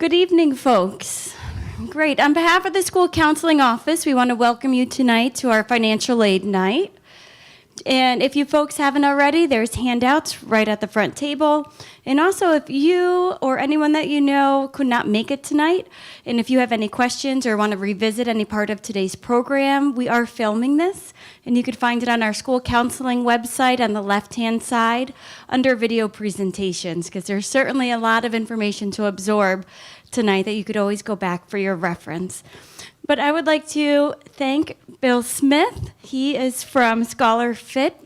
Good evening, folks. Great. On behalf of the School Counseling Office, we want to welcome you tonight to our financial aid night. And if you folks haven't already, there's handouts right at the front table. And also, if you or anyone that you know could not make it tonight, and if you have any questions or want to revisit any part of today's program, we are filming this, and you could find it on our school counseling website on the left-hand side under video presentations, because there's certainly a lot of information to absorb tonight that you could always go back for your reference. But I would like to thank Bill Smith. He is from Scholar Fit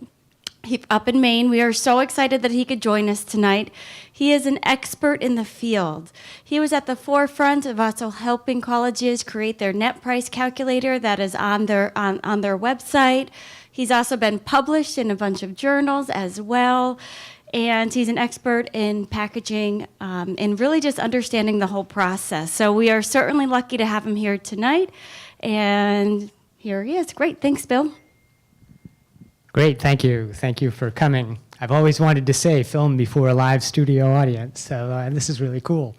up in Maine. We are so excited that he could join us tonight. He is an expert in the field. He was at the forefront of also helping colleges create their net price calculator that is on their website. He's also been published in a bunch of journals as well. And he's an expert in packaging and really just understanding the whole process. So we are certainly lucky to have him here tonight. And here he is. Great. Thanks, Bill. Great. Thank you. Thank you for coming. I've always wanted to say film before a live studio audience. So this is really cool.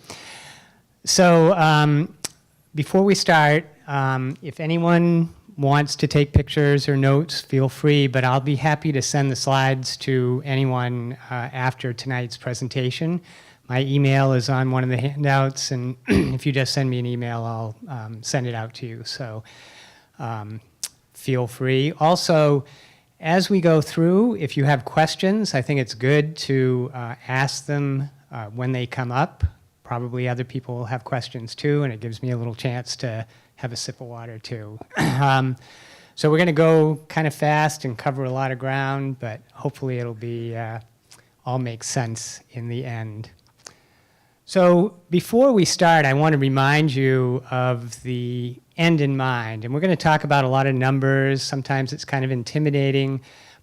So before we start, if anyone wants to take pictures or notes, feel free, but I'll be happy to send the slides to anyone after tonight's presentation. My email is on one of the handouts, and if you just send me an email, I'll send it out to you, so feel free. Also, as we go through, if you have questions, I think it's good to ask them when they come up. Probably other people will have questions too, and it gives me a little chance to have a sip of water too. So we're going to go kind of fast and cover a lot of ground, but hopefully it'll be all make sense in the end. So before we start, I want to remind you of the end in mind. And we're going to talk about a lot of numbers. Sometimes it's kind of intimidating,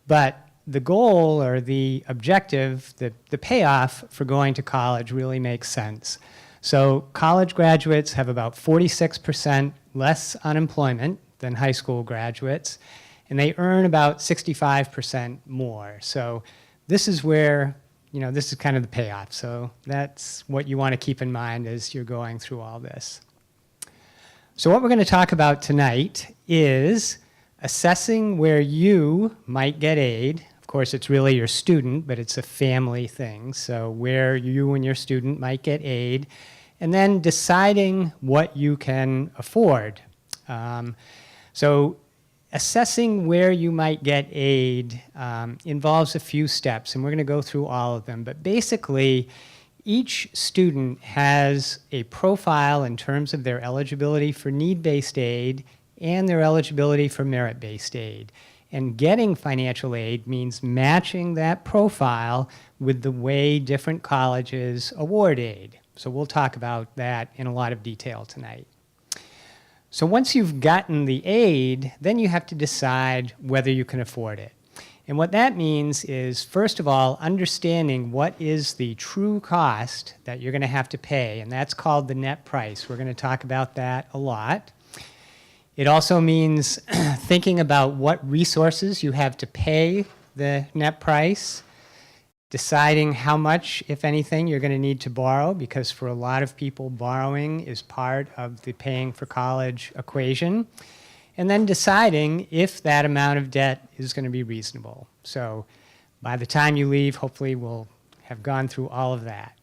but the goal or the objective, the payoff for going to college really makes sense. So college graduates have about 46% less unemployment than high school graduates, and they earn about 65% more. So this is where, this is kind of the payoff. So that's what you want to keep in mind as you're going through all this. So what we're going to talk about tonight is assessing where you might get aid. Of course, it's really your student, but it's a family thing. So where you and your student might get aid, and then deciding what you can afford. So assessing where you might get aid involves a few steps, and we're going to go through all of them. But basically, each student has a profile in terms of their eligibility for need-based aid and their eligibility for merit-based aid. And getting financial aid means matching that profile with the way different colleges award aid. So we'll talk about that in a lot of detail tonight. So once you've gotten the aid, then you have to decide whether you can afford it. And what that means is, first of all, understanding what is the true cost that you're going to have to pay, and that's called the net price. We're going to talk about that a lot. It also means thinking about what resources you have to pay the net price, deciding how much, if anything, you're going to need to borrow, because for a lot of people, borrowing is part of the paying for college equation, and then deciding if that amount of debt is going to be reasonable. So by the time you leave, hopefully we'll have gone through all of that.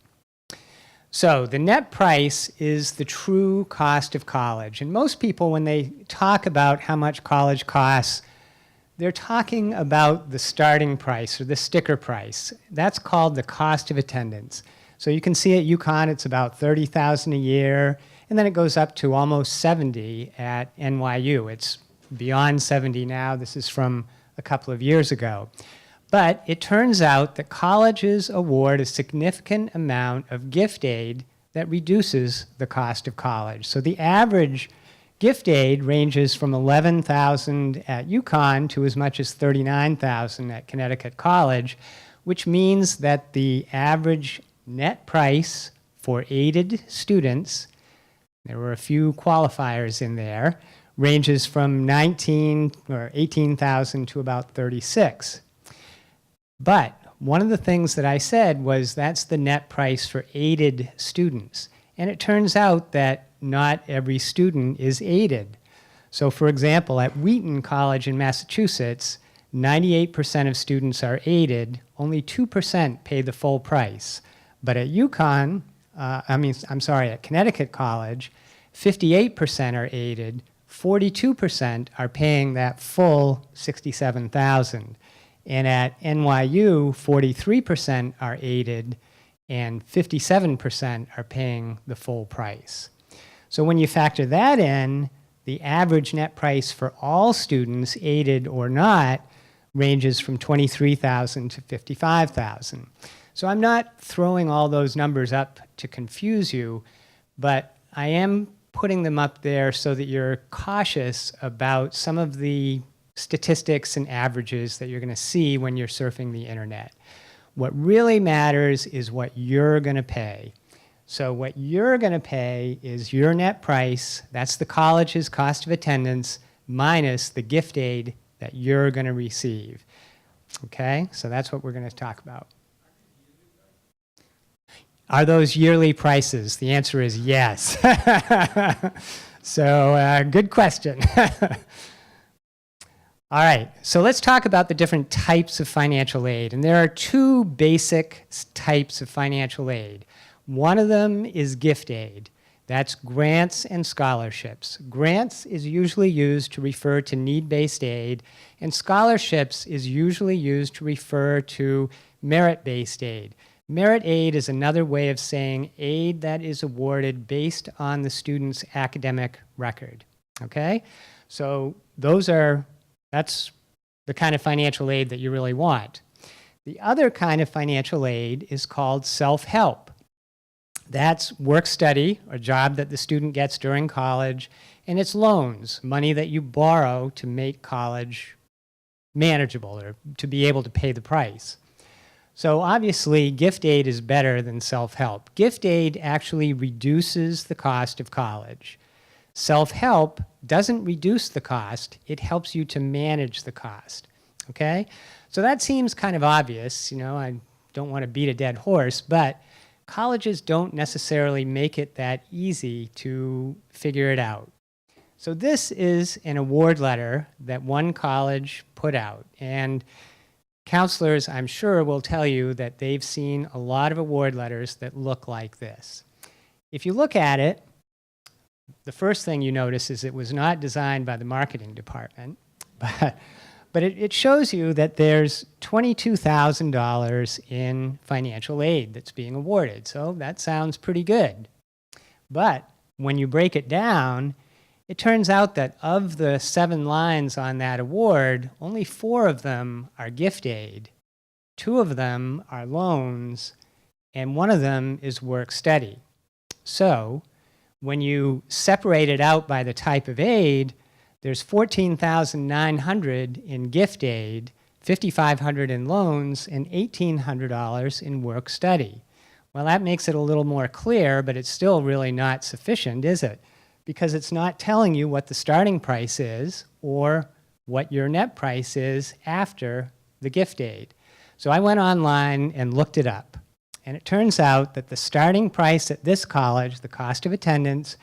So the net price is the true cost of college. And most people, when they talk about how much college costs, they're talking about the starting price or the sticker price. That's called the cost of attendance. So you can see at UConn, it's about $30,000 a year, and then it goes up to almost $70,000 at NYU. It's beyond $70,000 now. This is from a couple of years ago. But it turns out that colleges award a significant amount of gift aid that reduces the cost of college. So the average gift aid ranges from $11,000 at UConn to as much as $39,000 at Connecticut College, which means that the average net price for aided students, there were a few qualifiers in there, ranges from $19,000 or $18,000 to about $36,000. But one of the things that I said was that's the net price for aided students. And it turns out that not every student is aided. So for example, at Wheaton College in Massachusetts, 98% of students are aided, only 2% pay the full price. But at at Connecticut College, 58% are aided, 42% are paying that full $67,000. And at NYU, 43% are aided and 57% are paying the full price. So when you factor that in, the average net price for all students, aided or not, ranges from $23,000 to $55,000. So I'm not throwing all those numbers up to confuse you, but I am putting them up there so that you're cautious about some of the statistics and averages that you're going to see when you're surfing the internet. What really matters is what you're going to pay. So what you're going to pay is your net price, that's the college's cost of attendance, minus the gift aid that you're going to receive. Okay, so that's what we're going to talk about. Are those yearly prices? The answer is yes. So good question. All right, so let's talk about the different types of financial aid. And there are two basic types of financial aid. One of them is gift aid. That's grants and scholarships. Grants is usually used to refer to need-based aid, and scholarships is usually used to refer to merit-based aid. Merit aid is another way of saying aid that is awarded based on the student's academic record. Okay? So that's the kind of financial aid that you really want. The other kind of financial aid is called self-help. That's work study, a job that the student gets during college, and it's loans, money that you borrow to make college manageable or to be able to pay the price. So obviously, gift aid is better than self-help. Gift aid actually reduces the cost of college. Self-help doesn't reduce the cost, it helps you to manage the cost, okay? So that seems kind of obvious, you know, I don't want to beat a dead horse, but colleges don't necessarily make it that easy to figure it out. So this is an award letter that one college put out, and counselors, I'm sure, will tell you that they've seen a lot of award letters that look like this. If you look at it, the first thing you notice is it was not designed by the marketing department, but it shows you that there's $22,000 in financial aid that's being awarded. So that sounds pretty good. But when you break it down, it turns out that of the 7 lines on that award, only 4 of them are gift aid, 2 of them are loans, and 1 of them is work study. So when you separate it out by the type of aid, there's $14,900 in gift aid, $5,500 in loans, and $1,800 in work study. Well, that makes it a little more clear, but it's still really not sufficient, is it? Because it's not telling you what the starting price is or what your net price is after the gift aid. So I went online and looked it up. And it turns out that the starting price at this college, the cost of attendance,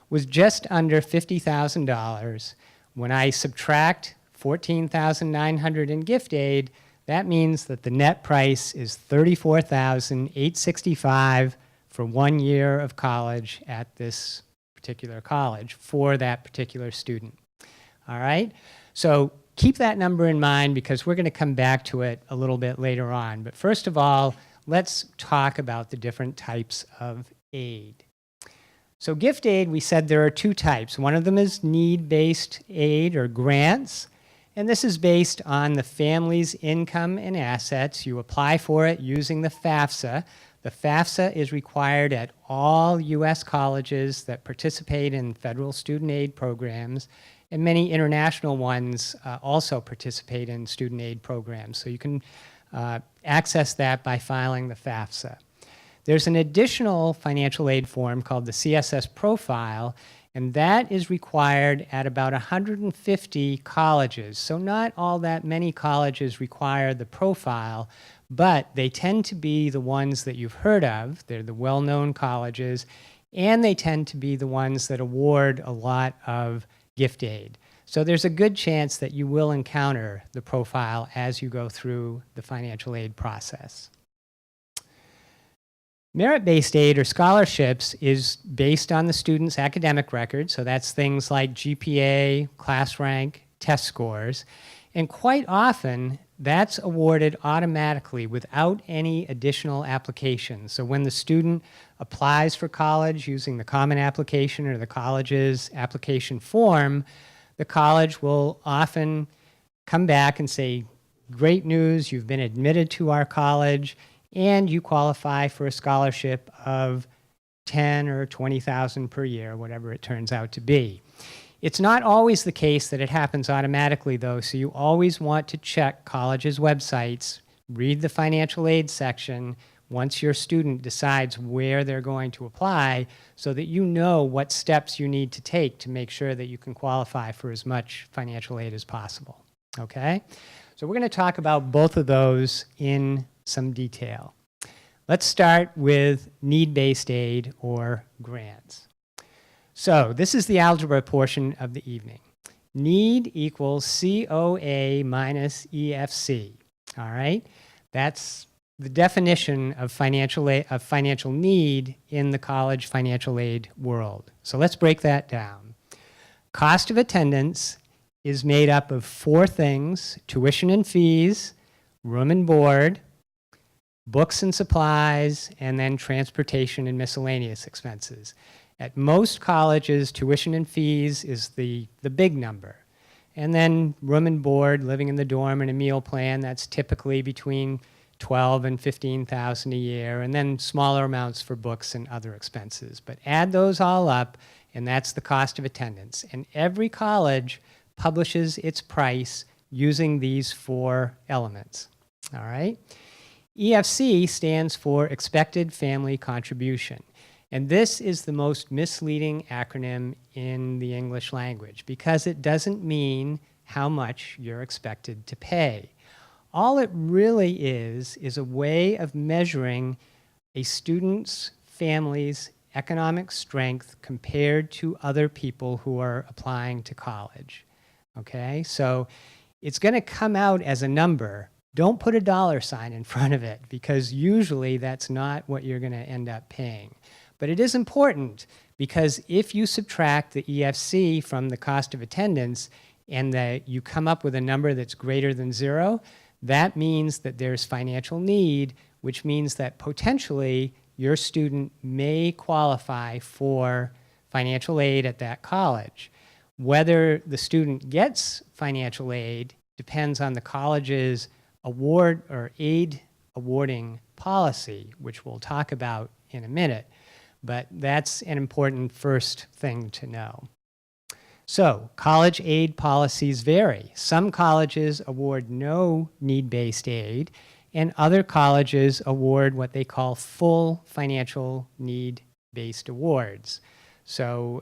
was just under $50,000. When I subtract $14,900 in gift aid, that means that the net price is $34,865 for 1 year of college at this particular college for that particular student. All right? So keep that number in mind because we're going to come back to it a little bit later on. But first of all, let's talk about the different types of aid. So gift aid, we said there are 2 types. One of them is need-based aid or grants, and this is based on the family's income and assets. You apply for it using the FAFSA. The FAFSA is required at all U.S. colleges that participate in federal student aid programs, and many international ones also participate in student aid programs. So you can access that by filing the FAFSA. There's an additional financial aid form called the CSS Profile, and that is required at about 150 colleges. So not all that many colleges require the profile, but they tend to be the ones that you've heard of. They're the well-known colleges, and they tend to be the ones that award a lot of gift aid. So there's a good chance that you will encounter the profile as you go through the financial aid process. Merit-based aid or scholarships is based on the student's academic record, so that's things like GPA, class rank, test scores, and quite often that's awarded automatically without any additional application. So when the student applies for college using the Common Application or the college's application form, the college will often come back and say, great news, you've been admitted to our college, and you qualify for a scholarship of 10 or 20,000 per year, whatever it turns out to be. It's not always the case that it happens automatically, though, so you always want to check colleges' websites, read the financial aid section once your student decides where they're going to apply, so that you know what steps you need to take to make sure that you can qualify for as much financial aid as possible. Okay? So we're going to talk about both of those in some detail. Let's start with need-based aid or grants. So this is the algebra portion of the evening. Need equals COA minus EFC. All right? That's the definition of financial need in the college financial aid world. So let's break that down. Cost of attendance is made up of four things: tuition and fees, room and board, books and supplies, and then transportation and miscellaneous expenses. At most colleges, tuition and fees is the big number. And then room and board, living in the dorm and a meal plan, that's typically between $12,000 and $15,000 a year, and then smaller amounts for books and other expenses. But add those all up, and that's the cost of attendance. And every college publishes its price using these four elements. All right? EFC stands for Expected Family Contribution. And this is the most misleading acronym in the English language because it doesn't mean how much you're expected to pay. All it really is a way of measuring a student's family's economic strength compared to other people who are applying to college. Okay? So it's going to come out as a number. Don't put a dollar sign in front of it because usually that's not what you're going to end up paying. But it is important because if you subtract the EFC from the cost of attendance and that you come up with a number that's greater than zero, that means that there's financial need, which means that potentially your student may qualify for financial aid at that college. Whether the student gets financial aid depends on the college's award or aid awarding policy, which we'll talk about in a minute. But that's an important first thing to know. So, college aid policies vary. Some colleges award no need-based aid, and other colleges award what they call full financial need-based awards. So,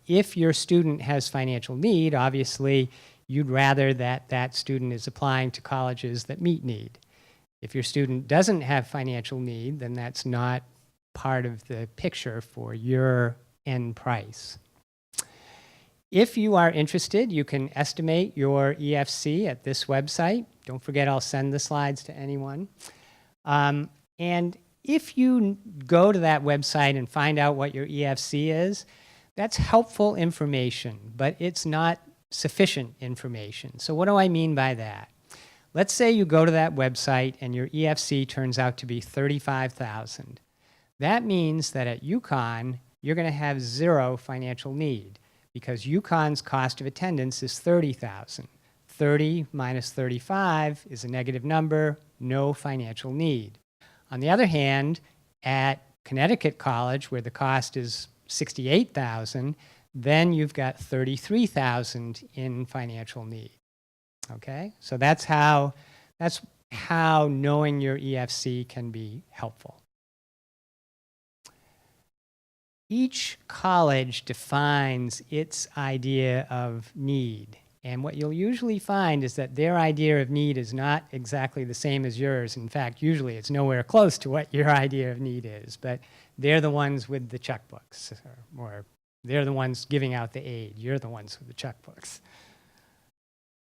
if your student has financial need, obviously, you'd rather that that student is applying to colleges that meet need. If your student doesn't have financial need, then that's not part of the picture for your end price. If you are interested, you can estimate your EFC at this website. Don't forget, I'll send the slides to anyone. And if you go to that website and find out what your EFC is, that's helpful information, but it's not sufficient information. So what do I mean by that? Let's say you go to that website and your EFC turns out to be 35,000. That means that at UConn, you're going to have zero financial need because UConn's cost of attendance is 30,000. 30 minus 35 is a negative number, no financial need. On the other hand, at Connecticut College, where the cost is 68,000, then you've got 33,000 in financial need. Okay? So that's how knowing your EFC can be helpful. Each college defines its idea of need, And what you'll usually find is that their idea of need is not exactly the same as yours. In fact, usually it's nowhere close to what your idea of need is. But they're the ones with the checkbooks, or they're the ones giving out the aid. You're the ones with the checkbooks.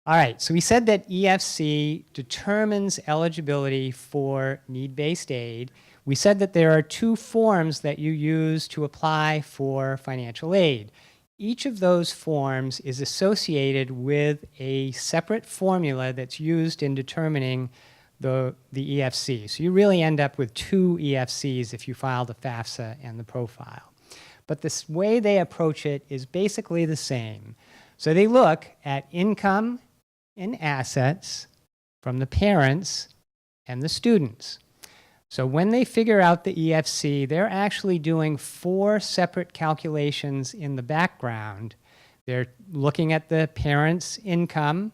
All right, so we said that EFC determines eligibility for need-based aid. We said that there are two forms that you use to apply for financial aid. Each of those forms is associated with a separate formula that's used in determining the EFC. So you really end up with two EFCs if you file the FAFSA and the profile. But the way they approach it is basically the same. So they look at income and assets from the parents and the students. So when they figure out the EFC, they're actually doing 4 separate calculations in the background. They're looking at the parents' income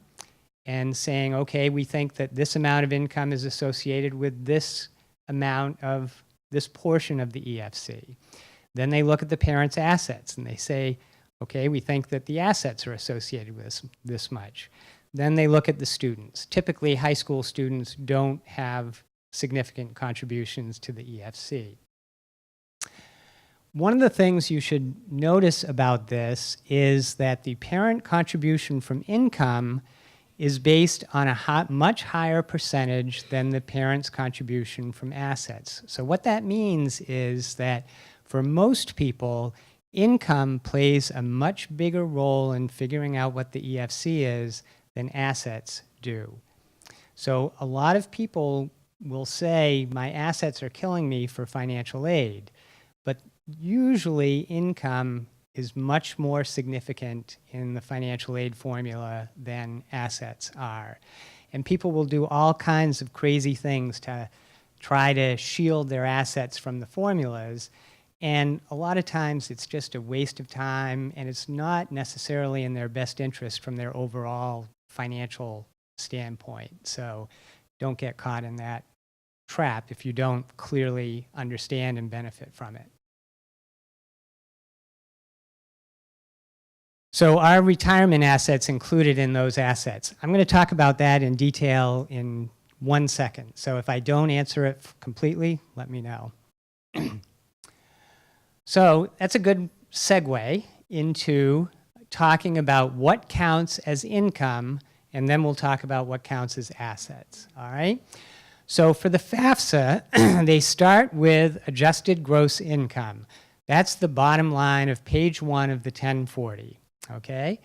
and saying, okay, we think that this amount of income is associated with this amount of this portion of the EFC. Then they look at the parents' assets and they say, okay, we think that the assets are associated with this much. Then they look at the students. Typically, high school students don't have significant contributions to the EFC. One of the things you should notice about this is that the parent contribution from income is based on a much higher percentage than the parent's contribution from assets. So what that means is that for most people, income plays a much bigger role in figuring out what the EFC is than assets do. So a lot of people will say, my assets are killing me for financial aid. But usually income is much more significant in the financial aid formula than assets are. And people will do all kinds of crazy things to try to shield their assets from the formulas. And a lot of times it's just a waste of time, and it's not necessarily in their best interest from their overall financial standpoint. So don't get caught in that trap if you don't clearly understand and benefit from it. So are retirement assets included in those assets? I'm going to talk about that in detail in 1 second. So if I don't answer it completely, let me know. So that's a good segue into talking about what counts as income, and then we'll talk about what counts as assets, all right? So for the FAFSA, they start with adjusted gross income. That's the bottom line of page 1 of the 1040, okay?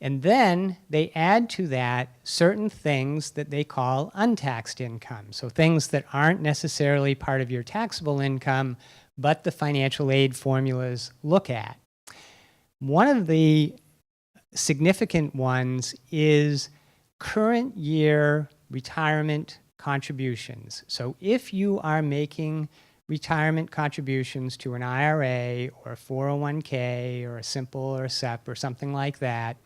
And then they add to that certain things that they call untaxed income. So things that aren't necessarily part of your taxable income, but the financial aid formulas look at. One of the significant ones is current year retirement contributions. So if you are making retirement contributions to an IRA or a 401k or a simple or a SEP or something like that,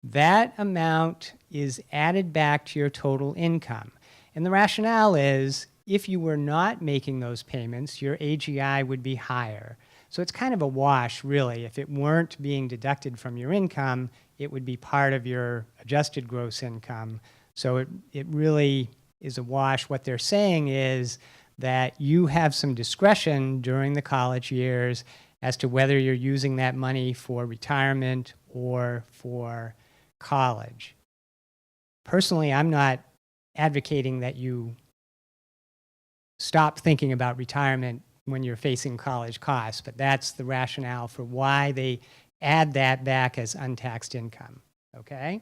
that amount is added back to your total income. And the rationale is if you were not making those payments, your AGI would be higher. So it's kind of a wash, really. If it weren't being deducted from your income, it would be part of your adjusted gross income. So it really is a wash. What they're saying is that you have some discretion during the college years as to whether you're using that money for retirement or for college. Personally, I'm not advocating that you stop thinking about retirement when you're facing college costs, but that's the rationale for why they add that back as untaxed income, okay?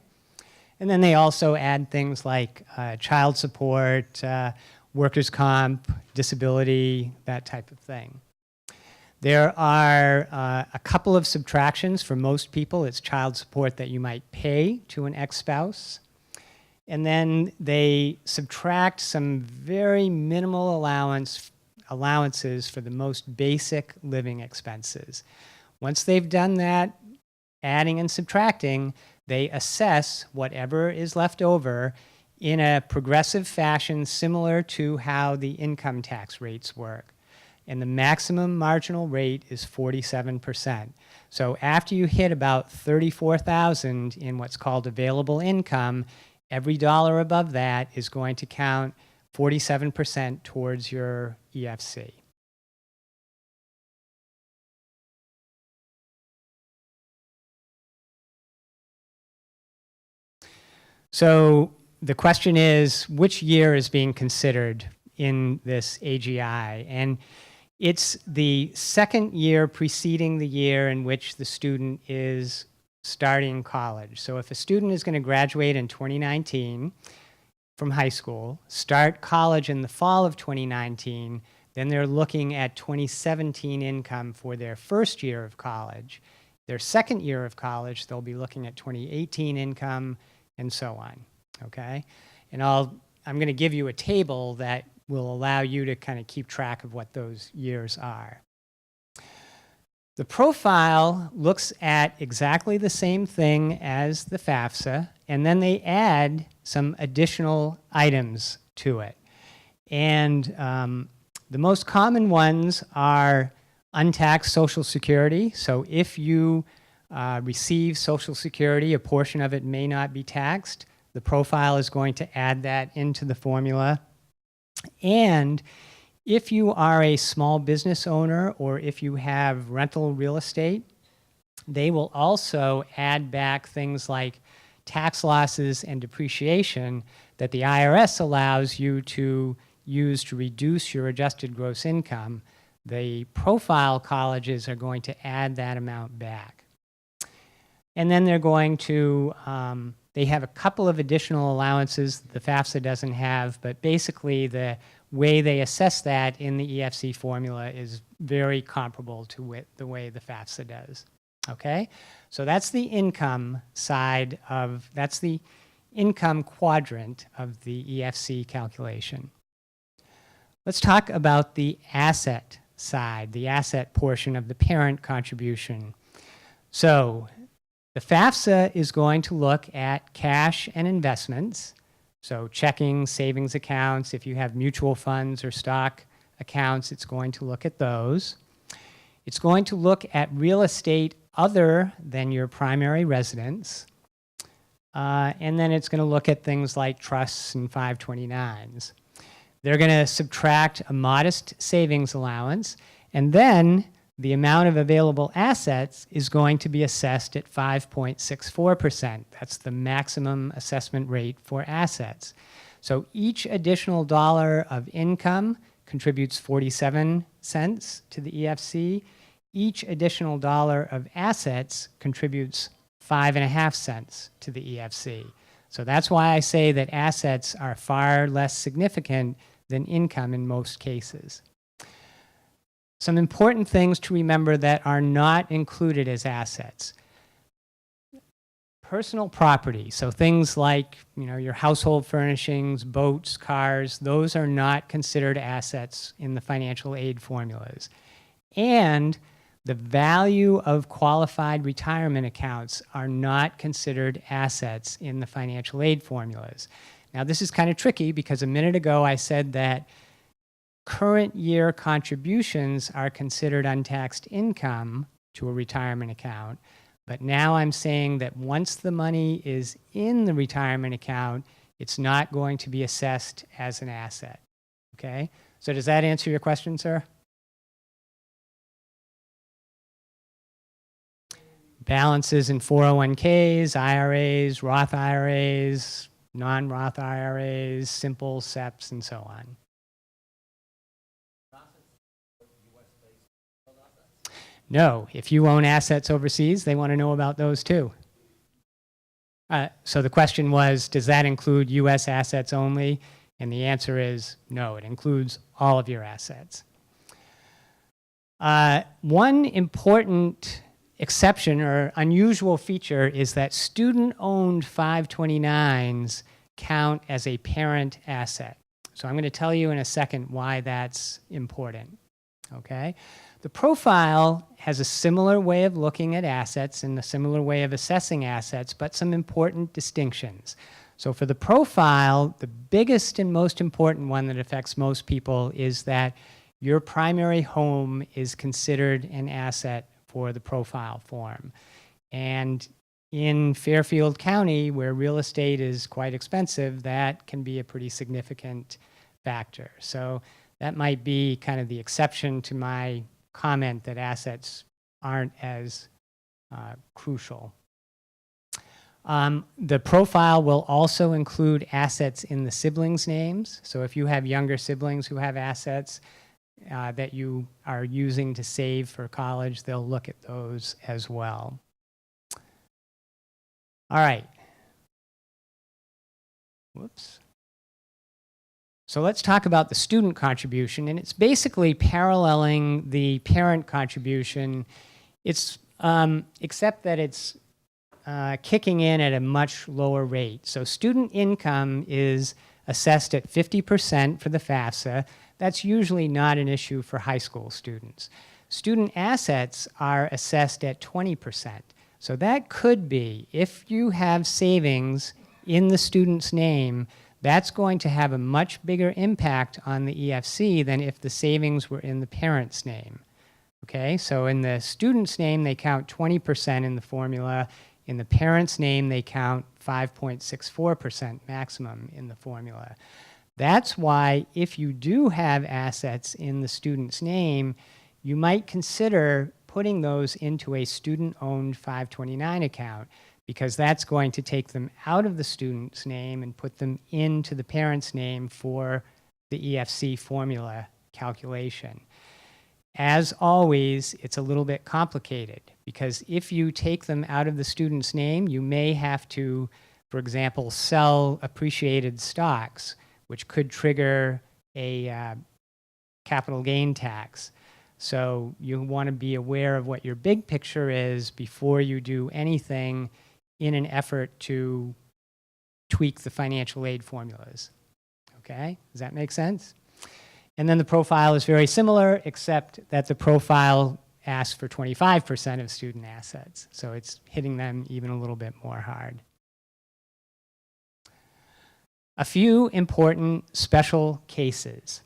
And then they also add things like child support, workers' comp, disability, that type of thing. There are a couple of subtractions for most people. It's child support that you might pay to an ex-spouse. And then they subtract some very minimal allowances for the most basic living expenses. Once they've done that, adding and subtracting, they assess whatever is left over in a progressive fashion similar to how the income tax rates work. and the maximum marginal rate is 47%. So after you hit about $34,000 in what's called available income, every dollar above that is going to count 47% towards your EFC. So the question is, which year is being considered in this AGI? And it's the second year preceding the year in which the student is starting college. So if a student is going to graduate in 2019 from high school, start college in the fall of 2019, then they're looking at 2017 income for their first year of college. Their second year of college, they'll be looking at 2018 income, and so on, okay? And I'm going to give you a table that will allow you to kind of keep track of what those years are. The profile looks at exactly the same thing as the FAFSA, and then they add some additional items to it. And the most common ones are untaxed Social Security. So if you receive Social Security, a portion of it may not be taxed. The profile is going to add that into the formula. And if you are a small business owner or if you have rental real estate, they will also add back things like tax losses and depreciation that the IRS allows you to use to reduce your adjusted gross income. The profile colleges are going to add that amount back. And then they're going to, they have a couple of additional allowances the FAFSA doesn't have, but basically the way they assess that in the EFC formula is very comparable to the way the FAFSA does. Okay? So that's the income side of, that's the income quadrant of the EFC calculation. Let's talk about the asset side, the asset portion of the parent contribution. So the FAFSA is going to look at cash and investments, so checking, savings accounts. If you have mutual funds or stock accounts, it's going to look at those. It's going to look at real estate other than your primary residence. And then it's going to look at things like trusts and 529s. They're going to subtract a modest savings allowance, and then the amount of available assets is going to be assessed at 5.64%. That's the maximum assessment rate for assets. So each additional dollar of income contributes 47 cents to the EFC. Each additional dollar of assets contributes 5.5 cents to the EFC. So that's why I say that assets are far less significant than income in most cases. Some important things to remember that are not included as assets. Personal property, so things like your household furnishings, boats, cars, those are not considered assets in the financial aid formulas. And the value of qualified retirement accounts are not considered assets in the financial aid formulas. Now this is kind of tricky because a minute ago I said that current year contributions are considered untaxed income to a retirement account, but now I'm saying that once the money is in the retirement account, it's not going to be assessed as an asset. Okay? So does that answer your question, sir? Balances in 401ks, IRAs, Roth IRAs, non-Roth IRAs, simple SEPs, and so on. No, if you own assets overseas, they want to know about those too. So the question was, does that include US assets only? And the answer is no, it includes all of your assets. One important exception or unusual feature is that student-owned 529s count as a parent asset. So I'm going to tell you in a second why that's important. Okay? The profile has a similar way of looking at assets and a similar way of assessing assets, but some important distinctions. So for the profile, the biggest and most important one that affects most people is that your primary home is considered an asset for the profile form. And in Fairfield County, where real estate is quite expensive, that can be a pretty significant factor. So that might be kind of the exception to my comment that assets aren't as crucial. The profile will also include assets in the siblings' names. So if you have younger siblings who have assets that you are using to save for college, they'll look at those as well. All right. Whoops. So let's talk about the student contribution, and it's basically paralleling the parent contribution. It's except that it's kicking in at a much lower rate. So student income is assessed at 50% for the FAFSA. That's usually not an issue for high school students. Student assets are assessed at 20%. So that could be, if you have savings in the student's name, that's going to have a much bigger impact on the EFC than if the savings were in the parent's name. Okay, so in the student's name, they count 20% in the formula. In the parent's name, they count 5.64% maximum in the formula. That's why if you do have assets in the student's name, you might consider putting those into a student-owned 529 account, because that's going to take them out of the student's name and put them into the parent's name for the EFC formula calculation. As always, it's a little bit complicated, because if you take them out of the student's name, you may have to, for example, sell appreciated stocks, which could trigger a capital gain tax. So you want to be aware of what your big picture is before you do anything in an effort to tweak the financial aid formulas. Okay, does that make sense? And then the profile is very similar, except that the profile asks for 25% of student assets. So it's hitting them even a little bit more hard. A few important special cases.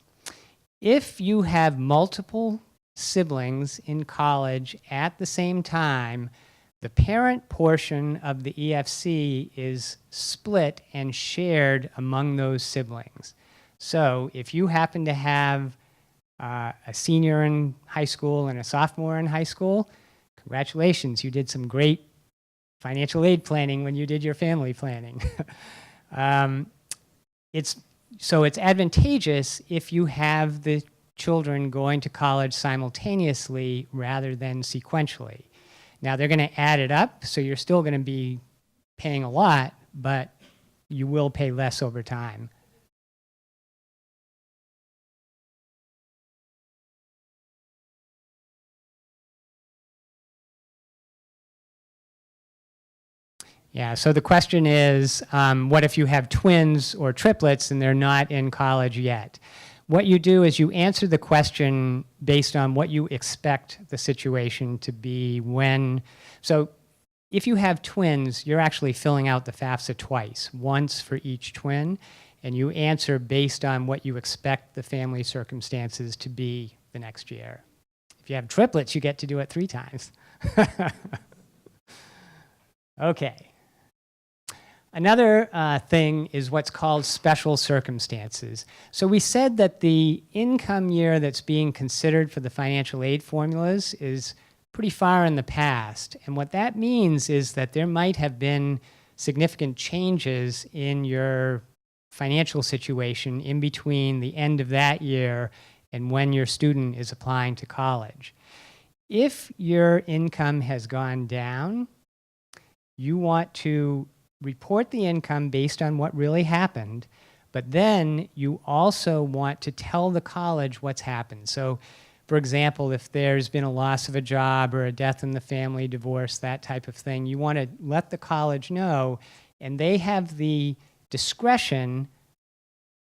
If you have multiple siblings in college at the same time, the parent portion of the EFC is split and shared among those siblings. So if you happen to have a senior in high school and a sophomore in high school, congratulations, you did some great financial aid planning when you did your family planning. So it's advantageous if you have the children going to college simultaneously rather than sequentially. Now they're going to add it up, so you're still going to be paying a lot, but you will pay less over time. Yeah, so the question is, what if you have twins or triplets and they're not in college yet? What you do is you answer the question based on what you expect the situation to be when. So if you have twins, you're actually filling out the FAFSA twice, once for each twin, and you answer based on what you expect the family circumstances to be the next year. If you have triplets, you get to do it 3 times. Okay. Another thing is what's called special circumstances. So we said that the income year that's being considered for the financial aid formulas is pretty far in the past. And what that means is that there might have been significant changes in your financial situation in between the end of that year and when your student is applying to college. If your income has gone down, you want to report the income based on what really happened, but then you also want to tell the college what's happened. So, for example, if there's been a loss of a job or a death in the family, divorce, that type of thing, you want to let the college know, and they have the discretion,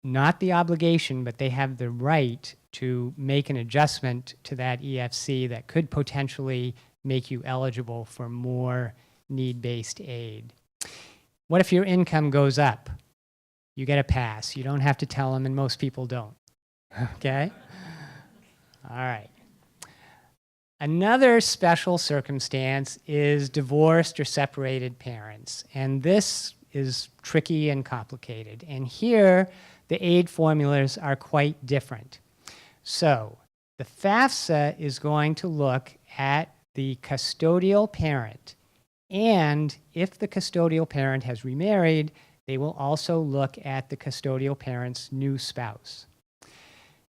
not the obligation, but they have the right to make an adjustment to that EFC that could potentially make you eligible for more need-based aid. What if your income goes up? You get a pass. You don't have to tell them, and most people don't. Okay? All right. Another special circumstance is divorced or separated parents, and this is tricky and complicated. And here, the aid formulas are quite different. So, the FAFSA is going to look at the custodial parent, and if the custodial parent has remarried, they will also look at the custodial parent's new spouse.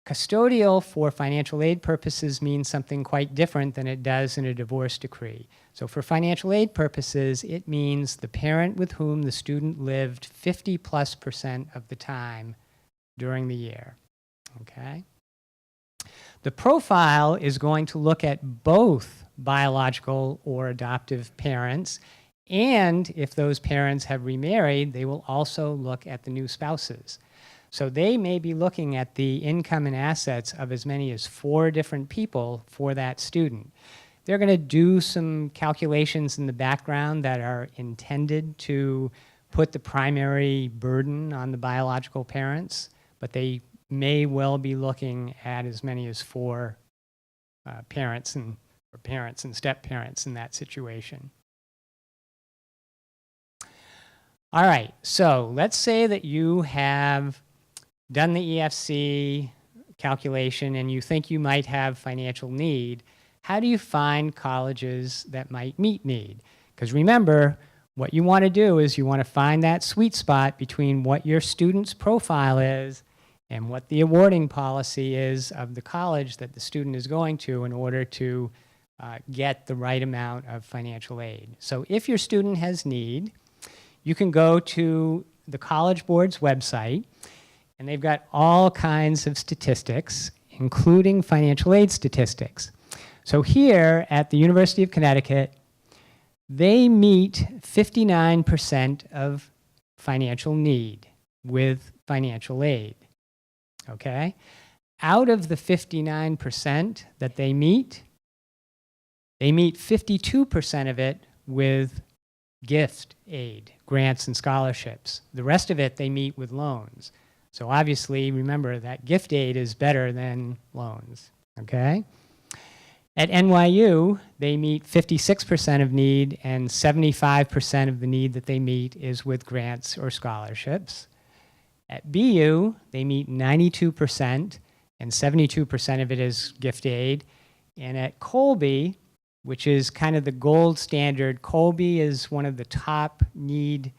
Custodial for financial aid purposes means something quite different than it does in a divorce decree. So for financial aid purposes, it means the parent with whom the student lived 50+% of the time during the year. Okay? The profile is going to look at both biological or adoptive parents, and if those parents have remarried, they will also look at the new spouses. So they may be looking at the income and assets of as many as 4 different people for that student. They're going to do some calculations in the background that are intended to put the primary burden on the biological parents, but they may well be looking at as many as 4 parents and step-parents in that situation. All right, so let's say that you have done the EFC calculation and you think you might have financial need. How do you find colleges that might meet need? Because remember, what you want to do is you want to find that sweet spot between what your student's profile is and what the awarding policy is of the college that the student is going to in order to get the right amount of financial aid. So if your student has need, you can go to the College Board's website, and they've got all kinds of statistics, including financial aid statistics. So here at the University of Connecticut, they meet 59% of financial need with financial aid, okay? Out of the 59% that they meet 52% of it with gift aid, grants and scholarships. The rest of it they meet with loans. So obviously, remember that gift aid is better than loans, okay? At NYU, they meet 56% of need, and 75% of the need that they meet is with grants or scholarships. At BU, they meet 92%, and 72% of it is gift aid. And at Colby, which is kind of the gold standard, Colby is one of the top need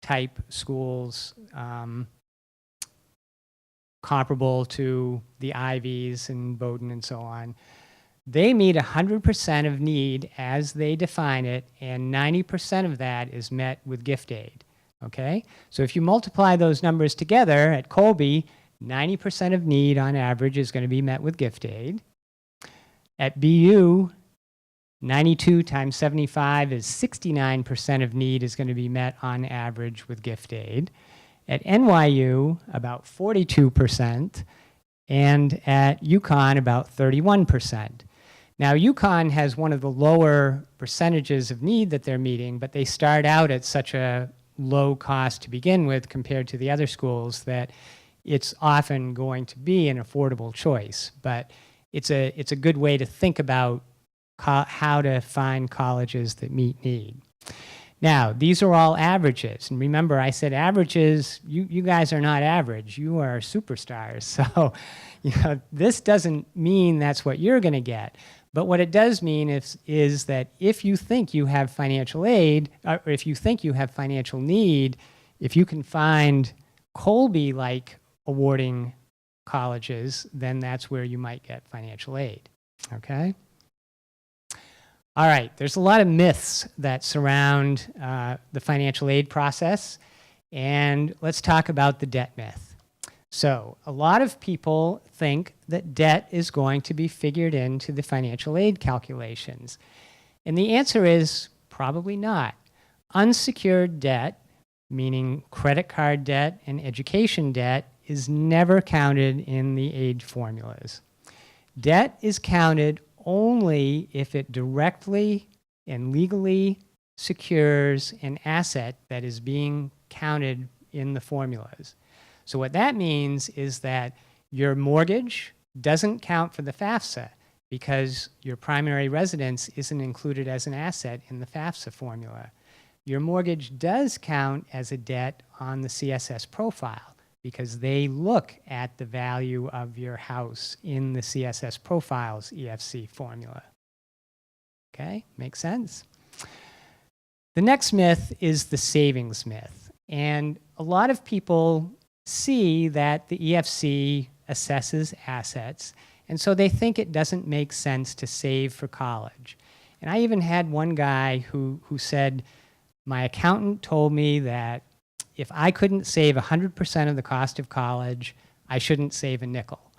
type schools, comparable to the Ivies and Bowdoin and so on. They meet 100% of need as they define it, and 90% of that is met with gift aid, okay? So if you multiply those numbers together, at Colby, 90% of need on average is going to be met with gift aid. At BU, 92 times 75 is 69% of need is going to be met on average with gift aid. At NYU, about 42%, and at UConn, about 31%. Now, UConn has one of the lower percentages of need that they're meeting, but they start out at such a low cost to begin with compared to the other schools that it's often going to be an affordable choice. But it's a good way to think about how to find colleges that meet need. Now, these are all averages. And remember, I said averages, you guys are not average. You are superstars. So, this doesn't mean that's what you're going to get. But what it does mean is that if you think you have financial aid, or if you think you have financial need, if you can find Colby-like awarding colleges, then that's where you might get financial aid, okay? All right, there's a lot of myths that surround the financial aid process, and let's talk about the debt myth. So a lot of people think that debt is going to be figured into the financial aid calculations, and the answer is probably not. Unsecured debt, meaning credit card debt and education debt, is never counted in the aid formulas. Debt is counted only if it directly and legally secures an asset that is being counted in the formulas. So what that means is that your mortgage doesn't count for the FAFSA because your primary residence isn't included as an asset in the FAFSA formula. Your mortgage does count as a debt on the CSS profile because they look at the value of your house in the CSS profile's EFC formula. Okay, makes sense? The next myth is the savings myth. And a lot of people see that the EFC assesses assets, and so they think it doesn't make sense to save for college. And I even had one guy who said, my accountant told me that if I couldn't save 100% of the cost of college, I shouldn't save a nickel.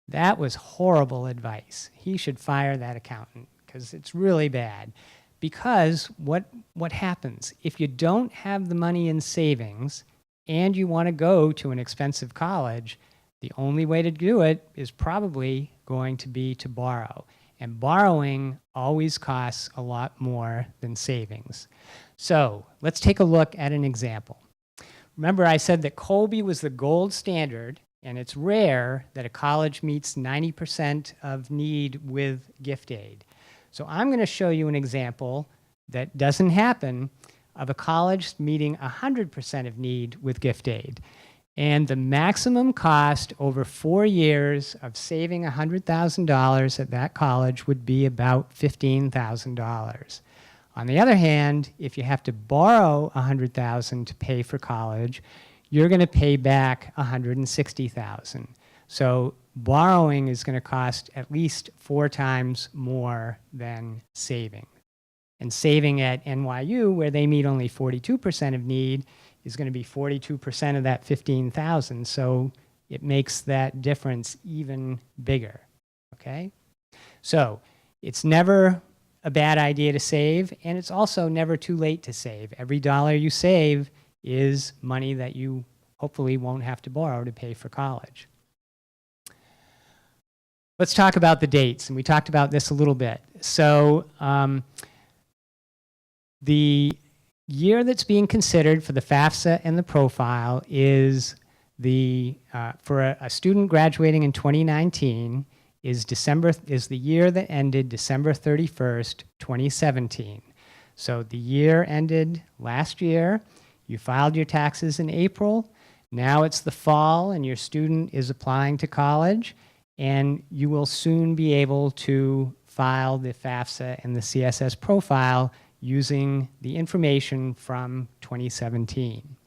That was horrible advice. He should fire that accountant because it's really bad. Because what happens? If you don't have the money in savings and you want to go to an expensive college, the only way to do it is probably going to be to borrow. And borrowing always costs a lot more than savings. So let's take a look at an example. Remember, I said that Colby was the gold standard, and it's rare that a college meets 90% of need with gift aid. So I'm going to show you an example that doesn't happen of a college meeting 100% of need with gift aid. And the maximum cost over 4 years of saving $100,000 at that college would be about $15,000. On the other hand, if you have to borrow $100,000 to pay for college, you're going to pay back $160,000. So borrowing is going to cost at least 4 times more than saving. And saving at NYU, where they meet only 42% of need, is going to be 42% of that 15,000. So it makes that difference even bigger. Okay? So it's never a bad idea to save, and it's also never too late to save. Every dollar you save is money that you hopefully won't have to borrow to pay for college. Let's talk about the dates, and we talked about this a little bit. So the year that's being considered for the FAFSA and the profile is for a student graduating in 2019 is the year that ended December 31st, 2017. So the year ended last year. You filed your taxes in April. Now it's the fall, and your student is applying to college, and you will soon be able to file the FAFSA and the CSS profile using the information from 2017.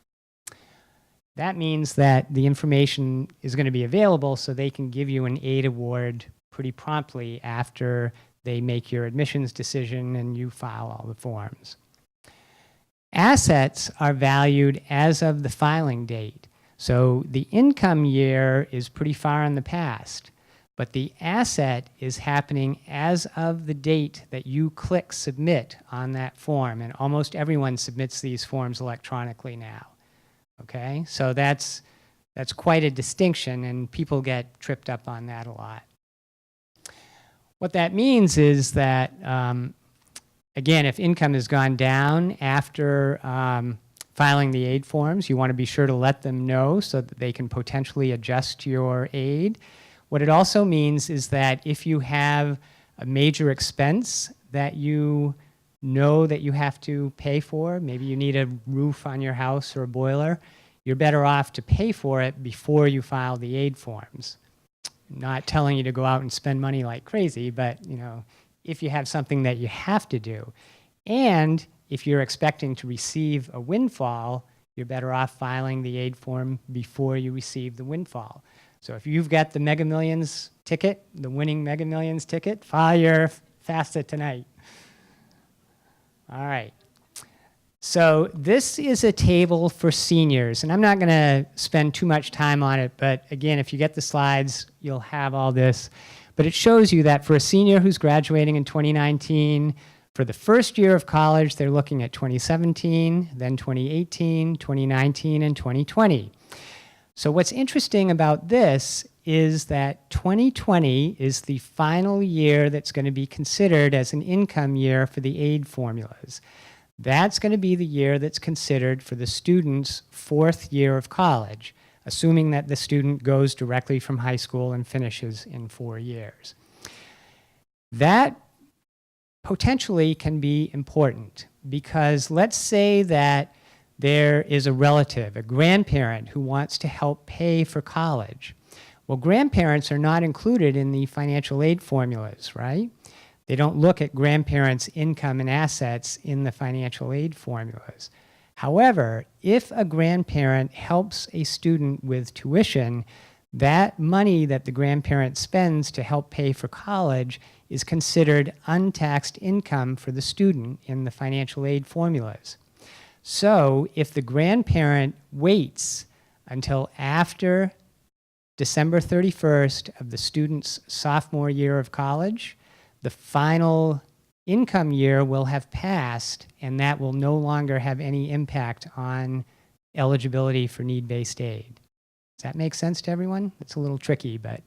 That means that the information is going to be available so they can give you an aid award pretty promptly after they make your admissions decision and you file all the forms. Assets are valued as of the filing date. So the income year is pretty far in the past, but the asset is happening as of the date that you click submit on that form, and almost everyone submits these forms electronically now. Okay, so that's quite a distinction, and people get tripped up on that a lot. What that means is that, again, if income has gone down after filing the aid forms, you want to be sure to let them know so that they can potentially adjust your aid. What it also means is that if you have a major expense that you know that you have to pay for, maybe you need a roof on your house or a boiler, you're better off to pay for it before you file the aid forms. I'm not telling you to go out and spend money like crazy, but if you have something that you have to do, and if you're expecting to receive a windfall, you're better off filing the aid form before you receive the windfall. So if you've got the Mega Millions ticket, the winning Mega Millions ticket, file your FAFSA tonight. All right. So this is a table for seniors, and I'm not going to spend too much time on it, but again, if you get the slides, you'll have all this. But it shows you that for a senior who's graduating in 2019, for the first year of college, they're looking at 2017, then 2018, 2019, and 2020. So what's interesting about this is that 2020 is the final year that's going to be considered as an income year for the aid formulas. That's going to be the year that's considered for the student's 4th year of college. assuming that the student goes directly from high school and finishes in 4 years. That potentially can be important because let's say that there is a relative, a grandparent who wants to help pay for college. Well, grandparents are not included in the financial aid formulas, right? They don't look at grandparents' income and assets in the financial aid formulas. However, if a grandparent helps a student with tuition, that money that the grandparent spends to help pay for college is considered untaxed income for the student in the financial aid formulas. So if the grandparent waits until after December 31st of the student's sophomore year of college, the final income year will have passed, and that will no longer have any impact on eligibility for need-based aid. Does that make sense to everyone? It's a little tricky, but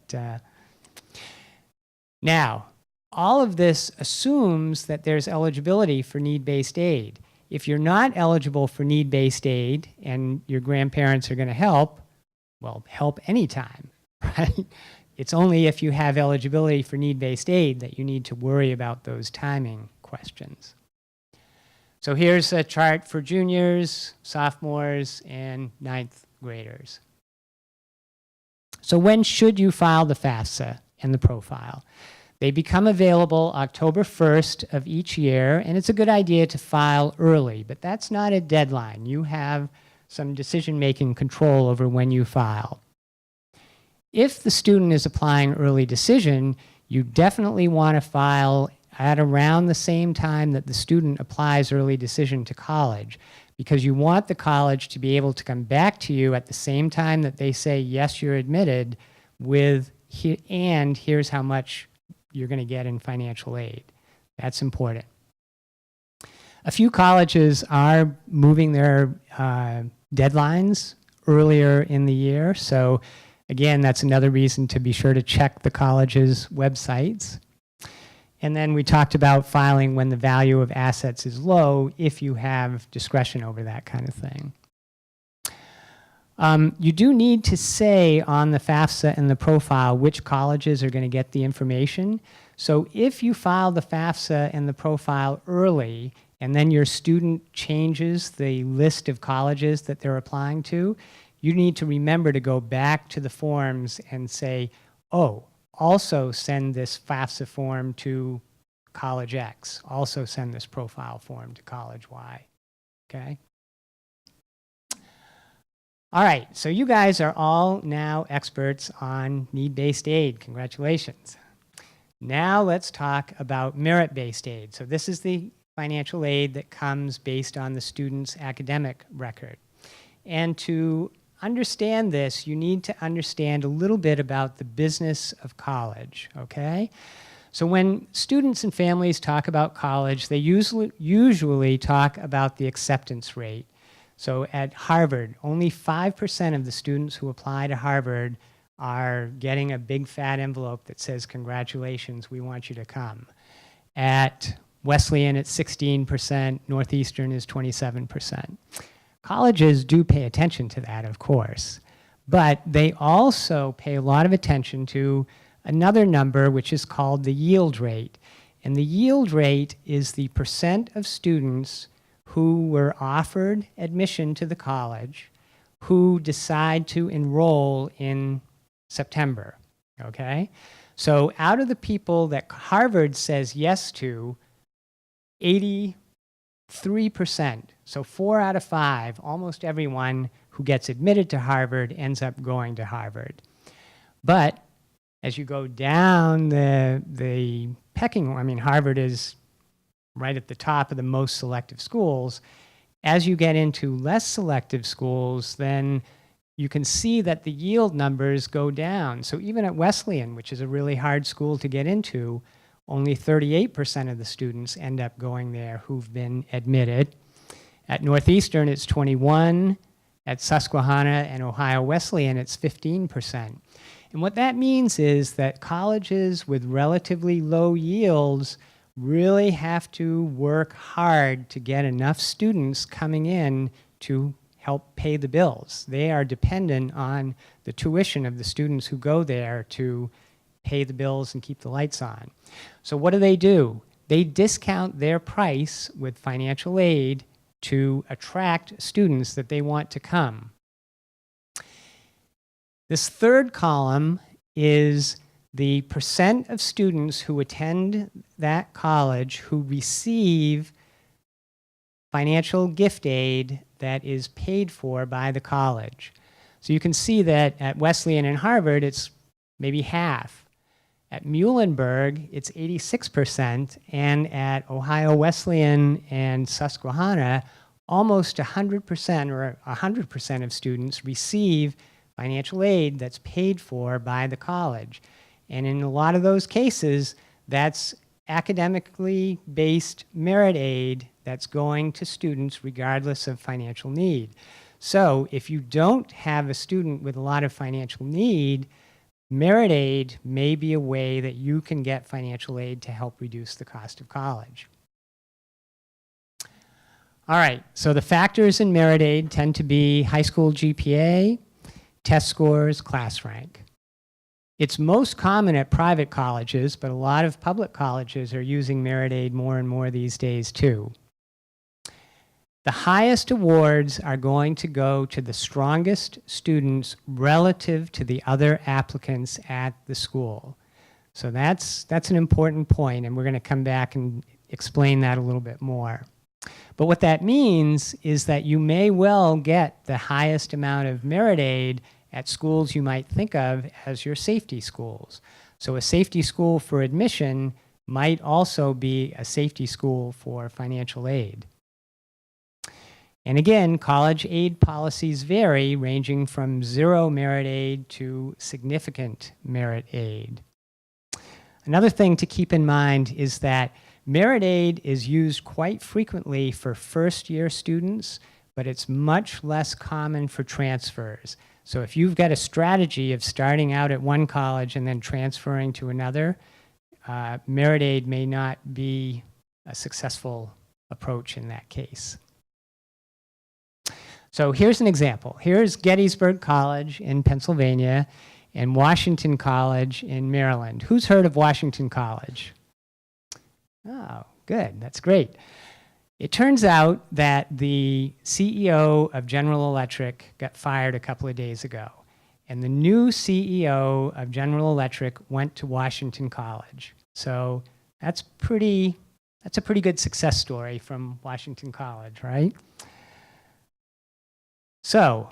now, all of this assumes that there's eligibility for need-based aid. If you're not eligible for need-based aid and your grandparents are going to help, well, help anytime, right? It's only if you have eligibility for need-based aid that you need to worry about those timing questions. So here's a chart for juniors, sophomores, and ninth graders. So when should you file the FAFSA and the profile? They become available October 1st of each year, and it's a good idea to file early, but that's not a deadline. You have some decision-making control over when you file. If the student is applying early decision, you definitely want to file at around the same time that the student applies early decision to college, because you want the college to be able to come back to you at the same time that they say, yes, you're admitted, with, and here's how much you're going to get in financial aid. That's important. A few colleges are moving their deadlines earlier in the year, so again, that's another reason to be sure to check the college's websites. And then we talked about filing when the value of assets is low if you have discretion over that kind of thing. You do need to say on the FAFSA and the profile which colleges are going to get the information. So if you file the FAFSA and the profile early, and then your student changes the list of colleges that they're applying to, you need to remember to go back to the forms and say, oh, also send this FAFSA form to College X. Also send this profile form to College Y. Okay? All right, so you guys are all now experts on need-based aid. Congratulations. Now let's talk about merit-based aid. So this is the financial aid that comes based on the student's academic record. And to understand this, you need to understand a little bit about the business of college, okay? So when students and families talk about college, they usually talk about the acceptance rate. So at Harvard, only 5% of the students who apply to Harvard are getting a big fat envelope that says, congratulations, we want you to come. At Wesleyan, it's 16%, Northeastern is 27%. Colleges do pay attention to that, of course, but they also pay a lot of attention to another number which is called the yield rate. And the yield rate is the percent of students who were offered admission to the college who decide to enroll in September, okay? So out of the people that Harvard says yes to, 83%, so 4 out of 5, almost everyone who gets admitted to Harvard ends up going to Harvard. But as you go down the pecking, I mean, Harvard is right at the top of the most selective schools. As you get into less selective schools, then you can see that the yield numbers go down. So even at Wesleyan, which is a really hard school to get into, only 38% of the students end up going there who've been admitted. At Northeastern, it's 21. At Susquehanna and Ohio Wesleyan, it's 15%. And what that means is that colleges with relatively low yields really have to work hard to get enough students coming in to help pay the bills. They are dependent on the tuition of the students who go there to pay the bills and keep the lights on. So what do? They discount their price with financial aid to attract students that they want to come. This third column is the percent of students who attend that college who receive financial gift aid that is paid for by the college. So you can see that at Wesleyan and Harvard, it's maybe half. At Muhlenberg, it's 86%, and at Ohio Wesleyan and Susquehanna, almost 100% or 100% of students receive financial aid that's paid for by the college. And in a lot of those cases, that's academically based merit aid that's going to students regardless of financial need. So if you don't have a student with a lot of financial need, merit aid may be a way that you can get financial aid to help reduce the cost of college. All right, so the factors in merit aid tend to be high school GPA, test scores, class rank. It's most common at private colleges, but a lot of public colleges are using merit aid more and more these days too. The highest awards are going to go to the strongest students relative to the other applicants at the school. So that's an important point, and we're going to come back and explain that a little bit more. But what that means is that you may well get the highest amount of merit aid at schools you might think of as your safety schools. So a safety school for admission might also be a safety school for financial aid. And again, college aid policies vary, ranging from zero merit aid to significant merit aid. Another thing to keep in mind is that merit aid is used quite frequently for first-year students, but it's much less common for transfers. So if you've got a strategy of starting out at one college and then transferring to another, merit aid may not be a successful approach in that case. So here's an example. Here's Gettysburg College in Pennsylvania and Washington College in Maryland. Who's heard of Washington College? Oh, good. That's great. It turns out that the CEO of General Electric got fired a couple of days ago, and the new CEO of General Electric went to Washington College. So that's a pretty good success story from Washington College, right? So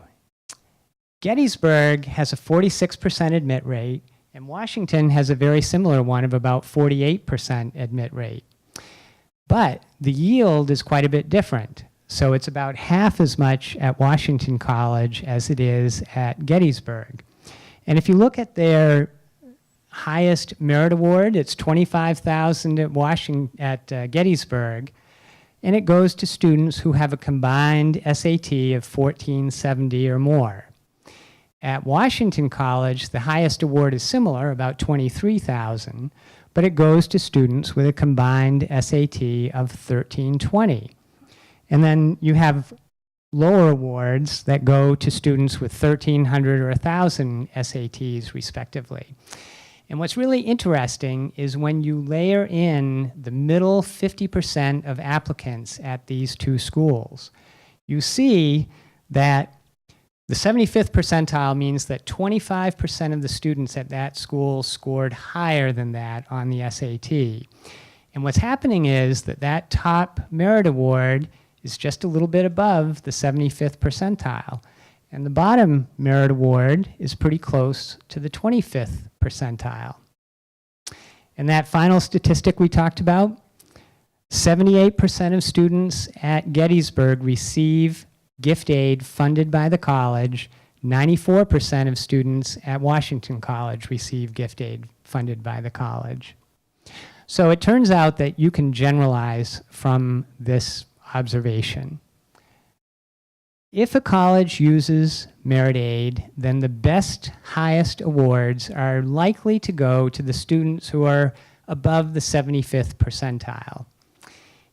Gettysburg has a 46% admit rate, and Washington has a very similar one of about 48% admit rate. But the yield is quite a bit different. So it's about half as much at Washington College as it is at Gettysburg. And if you look at their highest merit award, it's $25,000 at Gettysburg, and it goes to students who have a combined SAT of 1470 or more. At Washington College, the highest award is similar, about $23,000, but it goes to students with a combined SAT of 1320. And then you have lower awards that go to students with 1,300 or 1,000 SATs, respectively. And what's really interesting is when you layer in the middle 50% of applicants at these two schools, you see that the 75th percentile means that 25% of the students at that school scored higher than that on the SAT. And what's happening is that that top merit award is just a little bit above the 75th percentile. And the bottom merit award is pretty close to the 25th percentile. And that final statistic we talked about, 78% of students at Gettysburg receive gift aid funded by the college. 94% of students at Washington College receive gift aid funded by the college. So it turns out that you can generalize from this observation. If a college uses merit aid, then the best, highest awards are likely to go to the students who are above the 75th percentile.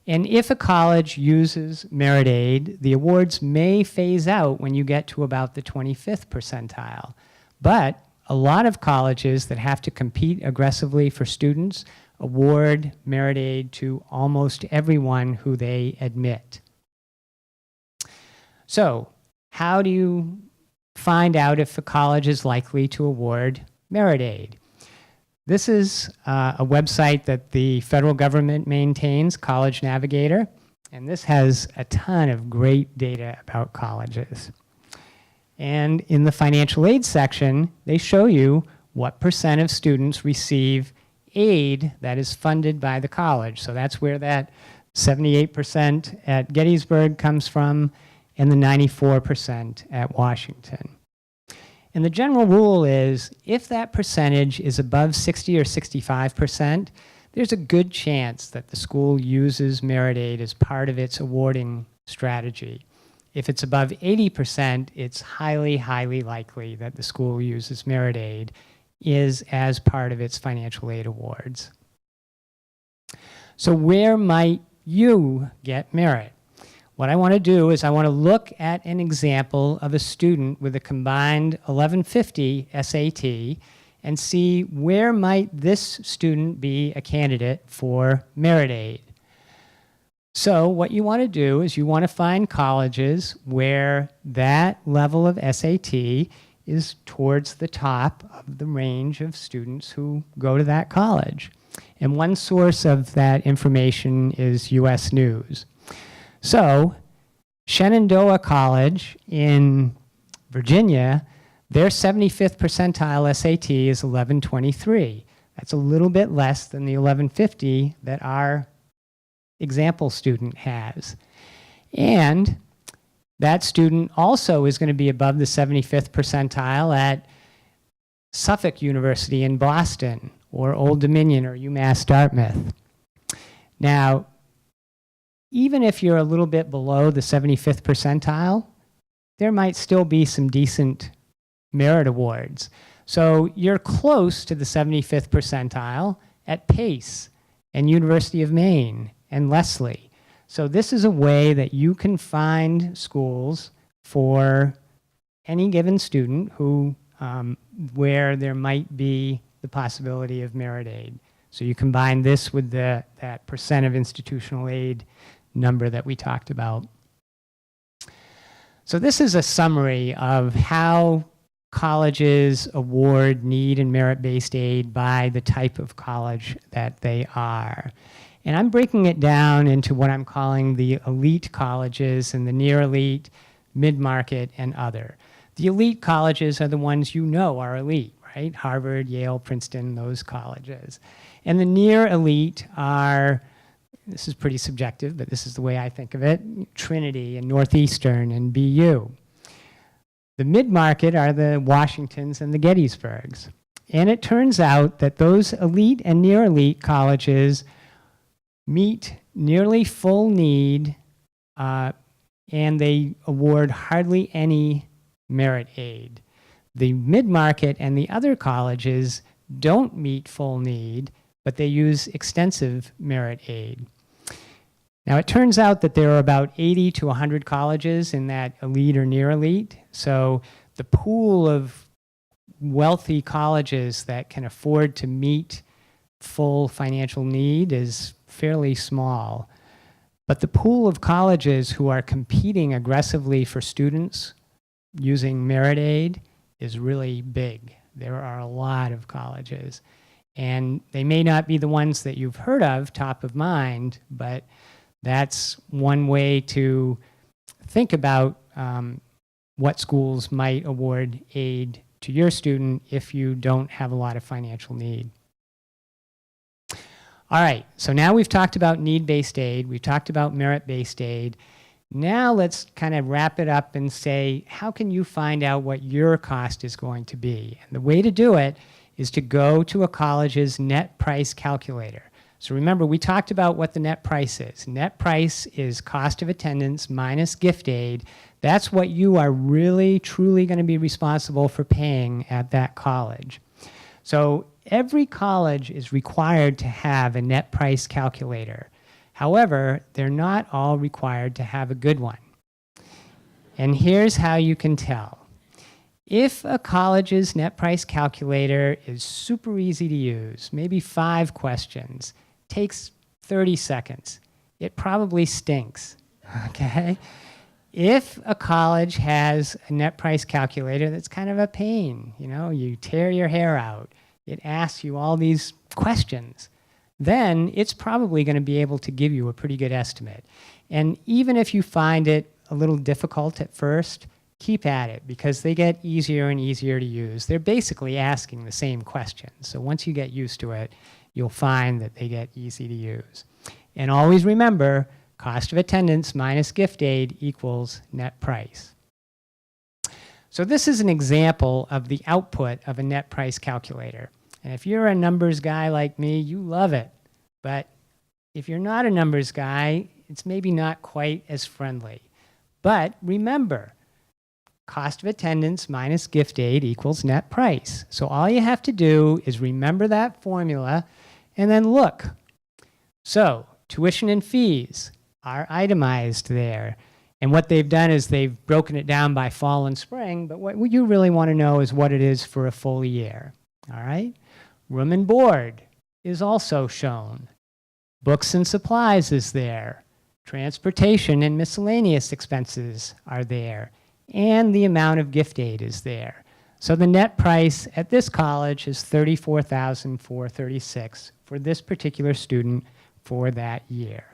And if a college uses merit aid, the awards may phase out when you get to about the 25th percentile. But a lot of colleges that have to compete aggressively for students award merit aid to almost everyone who they admit. So, how do you find out if a college is likely to award merit aid? This is a website that the federal government maintains, College Navigator, and this has a ton of great data about colleges. And in the financial aid section, they show you what percent of students receive aid that is funded by the college. So that's where that 78% at Gettysburg comes from, and the 94% at Washington. And the general rule is if that percentage is above 60 or 65%, there's a good chance that the school uses merit aid as part of its awarding strategy. If it's above 80%, it's highly, highly likely that the school uses merit aid as part of its financial aid awards. So where might you get merit? What I want to do is I want to look at an example of a student with a combined 1150 SAT and see where might this student be a candidate for merit aid. So what you want to do is you want to find colleges where that level of SAT is towards the top of the range of students who go to that college. And one source of that information is US News. So Shenandoah College in Virginia, their 75th percentile SAT is 1123. That's a little bit less than the 1150 that our example student has. And that student also is going to be above the 75th percentile at Suffolk University in Boston, or Old Dominion, or UMass Dartmouth. Now, even if you're a little bit below the 75th percentile, there might still be some decent merit awards. So you're close to the 75th percentile at Pace and University of Maine and Lesley. So this is a way that you can find schools for any given student who, where there might be the possibility of merit aid. So you combine this with that percent of institutional aid number that we talked about. So this is a summary of how colleges award need and merit-based aid by the type of college that they are. And I'm breaking it down into what I'm calling the elite colleges and the near elite, mid-market, and other. The elite colleges are the ones you know are elite, right? Harvard, Yale, Princeton, those colleges. And the near elite are, this is pretty subjective, but this is the way I think of it, Trinity and Northeastern and BU. The mid-market are the Washingtons and the Gettysburgs. And it turns out that those elite and near elite colleges meet nearly full need, and they award hardly any merit aid. The mid-market and the other colleges don't meet full need, but they use extensive merit aid. Now, it turns out that there are about 80 to 100 colleges in that elite or near elite. So the pool of wealthy colleges that can afford to meet full financial need is fairly small. But the pool of colleges who are competing aggressively for students using merit aid is really big. There are a lot of colleges. And they may not be the ones that you've heard of, top of mind, but that's one way to think about what schools might award aid to your student if you don't have a lot of financial need. All right, so now we've talked about need-based aid, we've talked about merit-based aid. Now let's kind of wrap it up and say, how can you find out what your cost is going to be? And the way to do it is to go to a college's net price calculator. So remember, we talked about what the net price is. Net price is cost of attendance minus gift aid. That's what you are really, truly going to be responsible for paying at that college. So every college is required to have a net price calculator. However, they're not all required to have a good one. And here's how you can tell. If a college's net price calculator is super easy to use, maybe 5 questions, takes 30 seconds, it probably stinks, okay? If a college has a net price calculator that's kind of a pain, you tear your hair out, it asks you all these questions, then it's probably going to be able to give you a pretty good estimate. And even if you find it a little difficult at first, keep at it because they get easier and easier to use. They're basically asking the same questions. So once you get used to it, you'll find that they get easy to use. And always remember, cost of attendance minus gift aid equals net price. So this is an example of the output of a net price calculator. And if you're a numbers guy like me, you love it. But if you're not a numbers guy, it's maybe not quite as friendly. But remember, cost of attendance minus gift aid equals net price. So all you have to do is remember that formula and then look. So tuition and fees are itemized there. And what they've done is they've broken it down by fall and spring, but what you really want to know is what it is for a full year. All right? Room and board is also shown. Books and supplies is there. Transportation and miscellaneous expenses are there. And the amount of gift aid is there. So the net price at this college is $34,436 for this particular student for that year.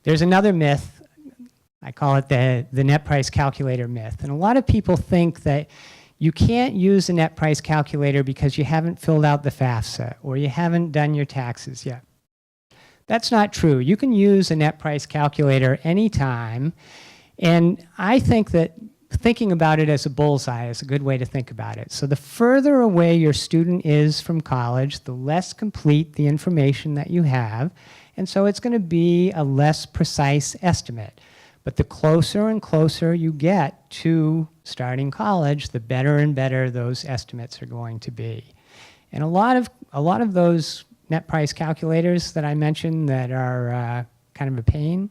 There's another myth, I call it the net price calculator myth. And a lot of people think that you can't use a net price calculator because you haven't filled out the FAFSA or you haven't done your taxes yet. That's not true. You can use a net price calculator anytime. And I think that thinking about it as a bullseye is a good way to think about it. So the further away your student is from college, the less complete the information that you have. And so it's going to be a less precise estimate. But the closer and closer you get to starting college, the better and better those estimates are going to be. And a lot of those net price calculators that I mentioned that are kind of a pain,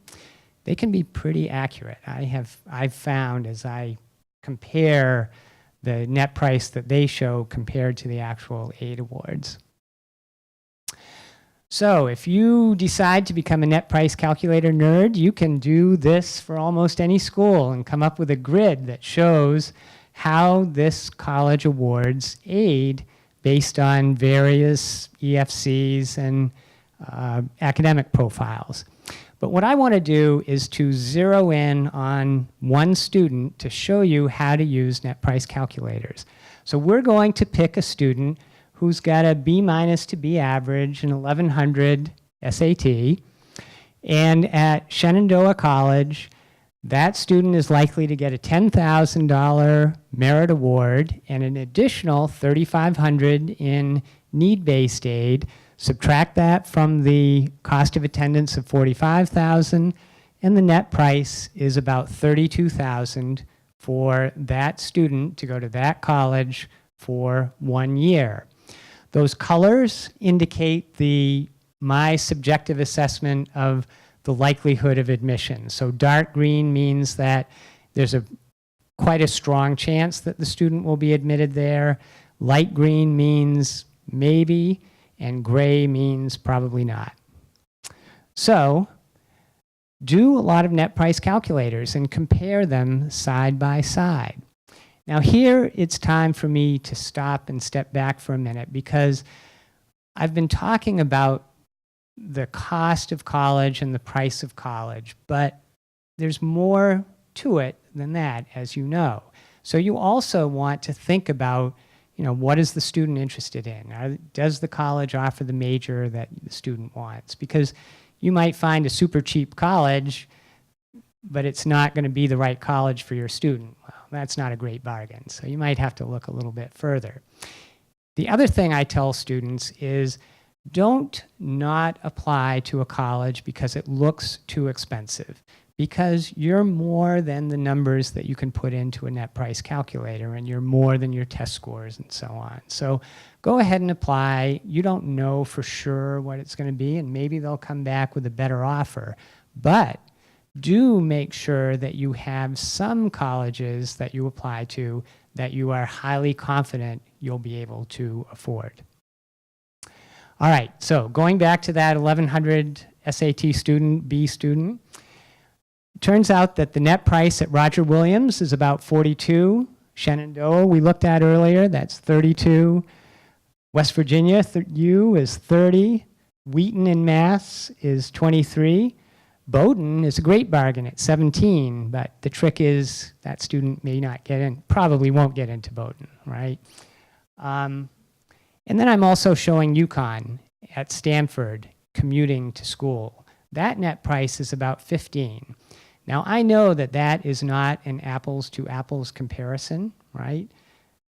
they can be pretty accurate. I've found as I compare the net price that they show compared to the actual aid awards. So if you decide to become a net price calculator nerd, you can do this for almost any school and come up with a grid that shows how this college awards aid based on various EFCs and academic profiles. But what I want to do is to zero in on one student to show you how to use net price calculators. So we're going to pick a student who's got a B- to B average and 1100 SAT. And at Shenandoah College, that student is likely to get a $10,000 merit award and an additional $3,500 in need-based aid. Subtract that from the cost of attendance of $45,000, and the net price is about $32,000 for that student to go to that college for 1 year. Those colors indicate my subjective assessment of the likelihood of admission. So dark green means that there's quite a strong chance that the student will be admitted there. Light green means maybe, and gray means probably not. So do a lot of net price calculators and compare them side by side. Now here it's time for me to stop and step back for a minute because I've been talking about the cost of college and the price of college, but there's more to it than that, as you know. So you also want to think about, what is the student interested in? Does the college offer the major that the student wants? Because you might find a super cheap college, but it's not going to be the right college for your student. Well, that's not a great bargain. So you might have to look a little bit further. The other thing I tell students is don't not apply to a college because it looks too expensive. because you're more than the numbers that you can put into a net price calculator, and you're more than your test scores and so on. So go ahead and apply. You don't know for sure what it's going to be, and maybe they'll come back with a better offer. But do make sure that you have some colleges that you apply to that you are highly confident you'll be able to afford. All right, so going back to that 1,100 SAT student, B student, it turns out that the net price at Roger Williams is about 42. Shenandoah, we looked at earlier, that's 32. West Virginia, U is 30. Wheaton in Mass is 23. Bowdoin is a great bargain at 17, but the trick is that student may not get in, probably won't get into Bowdoin, right? And then I'm also showing UConn at Stanford commuting to school. That net price is about 15. Now I know that that is not an apples to apples comparison, right?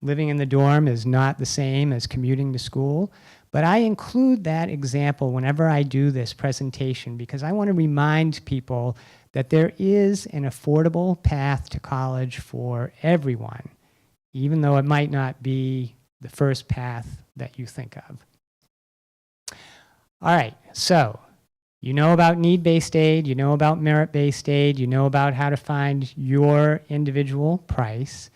Living in the dorm is not the same as commuting to school, but I include that example whenever I do this presentation because I want to remind people that there is an affordable path to college for everyone, even though it might not be the first path that you think of. All right, so you know about need-based aid, you know about merit-based aid, you know about how to find your individual price.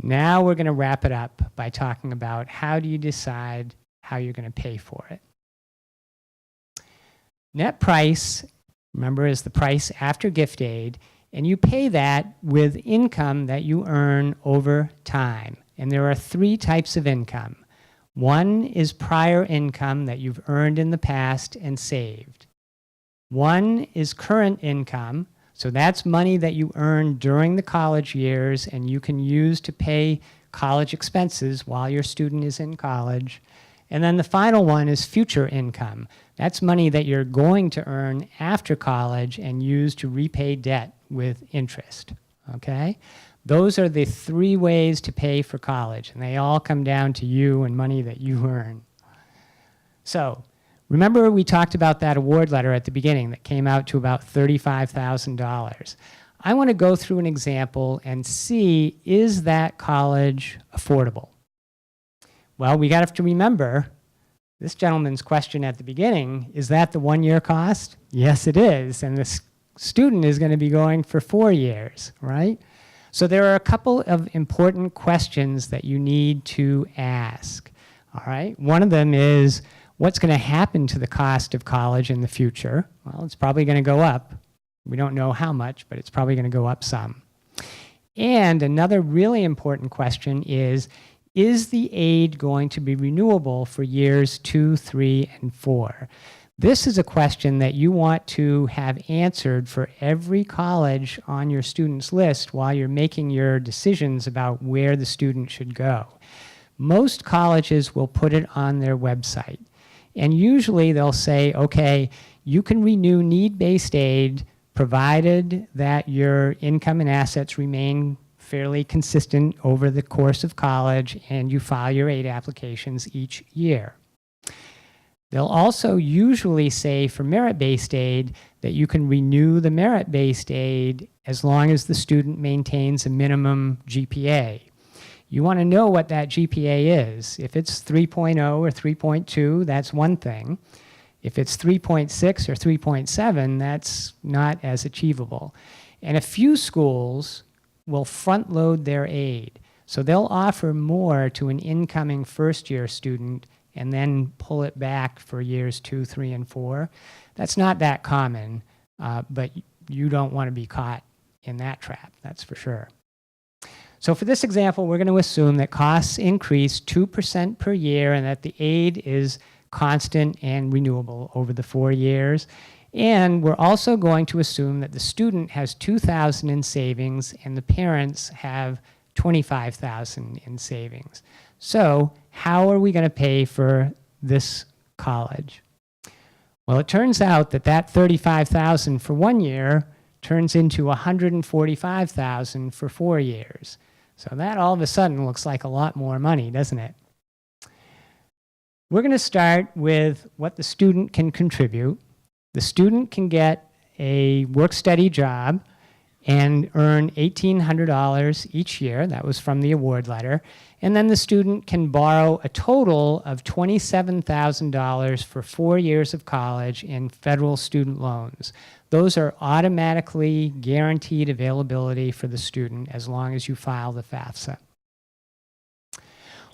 Now we're going to wrap it up by talking about how do you decide how you're going to pay for it. Net price, remember, is the price after gift aid, and you pay that with income that you earn over time. And there are three types of income. One is prior income that you've earned in the past and saved. One is current income, so that's money that you earn during the college years and you can use to pay college expenses while your student is in college. And then the final one is future income. That's money that you're going to earn after college and use to repay debt with interest, okay? Those are the three ways to pay for college, and they all come down to you and money that you earn. So, remember we talked about that award letter at the beginning that came out to about $35,000. I want to go through an example and see, is that college affordable? Well, we got to remember this gentleman's question at the beginning, is that the one-year cost? Yes, it is, and the student is going to be going for 4 years, right? So there are a couple of important questions that you need to ask, all right? One of them is, what's going to happen to the cost of college in the future? Well, it's probably going to go up. We don't know how much, but it's probably going to go up some. And another really important question is the aid going to be renewable for years 2, 3, and 4? This is a question that you want to have answered for every college on your students' list while you're making your decisions about where the student should go. Most colleges will put it on their website. And usually they'll say, okay, you can renew need-based aid provided that your income and assets remain fairly consistent over the course of college and you file your aid applications each year. They'll also usually say for merit-based aid that you can renew the merit-based aid as long as the student maintains a minimum GPA. You want to know what that GPA is. If it's 3.0 or 3.2, that's one thing. If it's 3.6 or 3.7, that's not as achievable. And a few schools will front load their aid. So they'll offer more to an incoming first-year student and then pull it back for years 2, 3, and 4. That's not that common, but you don't want to be caught in that trap, that's for sure. So for this example, we're going to assume that costs increase 2% per year and that the aid is constant and renewable over the 4 years. And we're also going to assume that the student has $2,000 in savings and the parents have $25,000 in savings. So how are we going to pay for this college? Well, it turns out that that $35,000 for 1 year turns into $145,000 for 4 years. So that all of a sudden looks like a lot more money, doesn't it? We're going to start with what the student can contribute. The student can get a work-study job and earn $1,800 each year. That was from the award letter. And then the student can borrow a total of $27,000 for 4 years of college in federal student loans. Those are automatically guaranteed availability for the student as long as you file the FAFSA.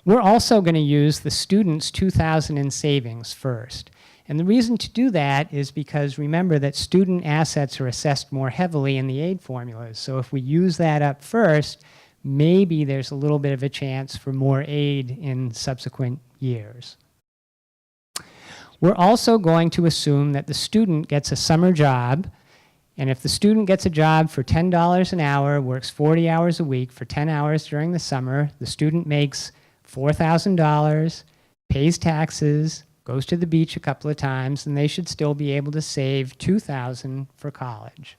We're also going to use the student's 2,000 in savings first. And the reason to do that is because remember that student assets are assessed more heavily in the aid formulas. So if we use that up first, maybe there's a little bit of a chance for more aid in subsequent years. We're also going to assume that the student gets a summer job. And if the student gets a job for $10 an hour, works 40 hours a week for 10 hours during the summer, the student makes $4,000, pays taxes, goes to the beach a couple of times, and they should still be able to save $2,000 for college.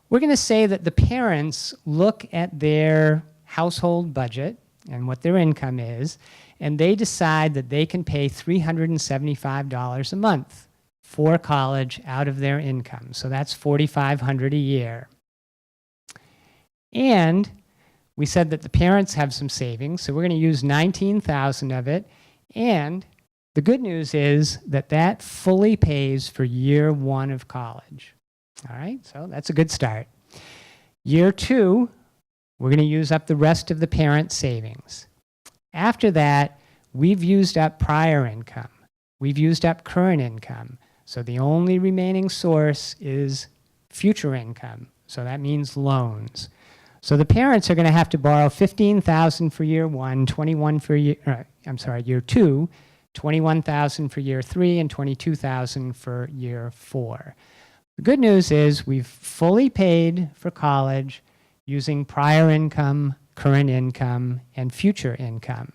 We're going to say that the parents look at their household budget and what their income is, and they decide that they can pay $375 a month for college out of their income. So that's $4,500 a year. And we said that the parents have some savings, so we're going to use $19,000 of it. And the good news is that that fully pays for year 1 of college. All right, so that's a good start. Year 2, we're going to use up the rest of the parent savings. After that, we've used up prior income. We've used up current income. So the only remaining source is future income. So that means loans. So the parents are going to have to borrow $15,000 for year 1, year 2, $21,000 for year 3, and $22,000 for year 4. The good news is we've fully paid for college using prior income, current income, and future income.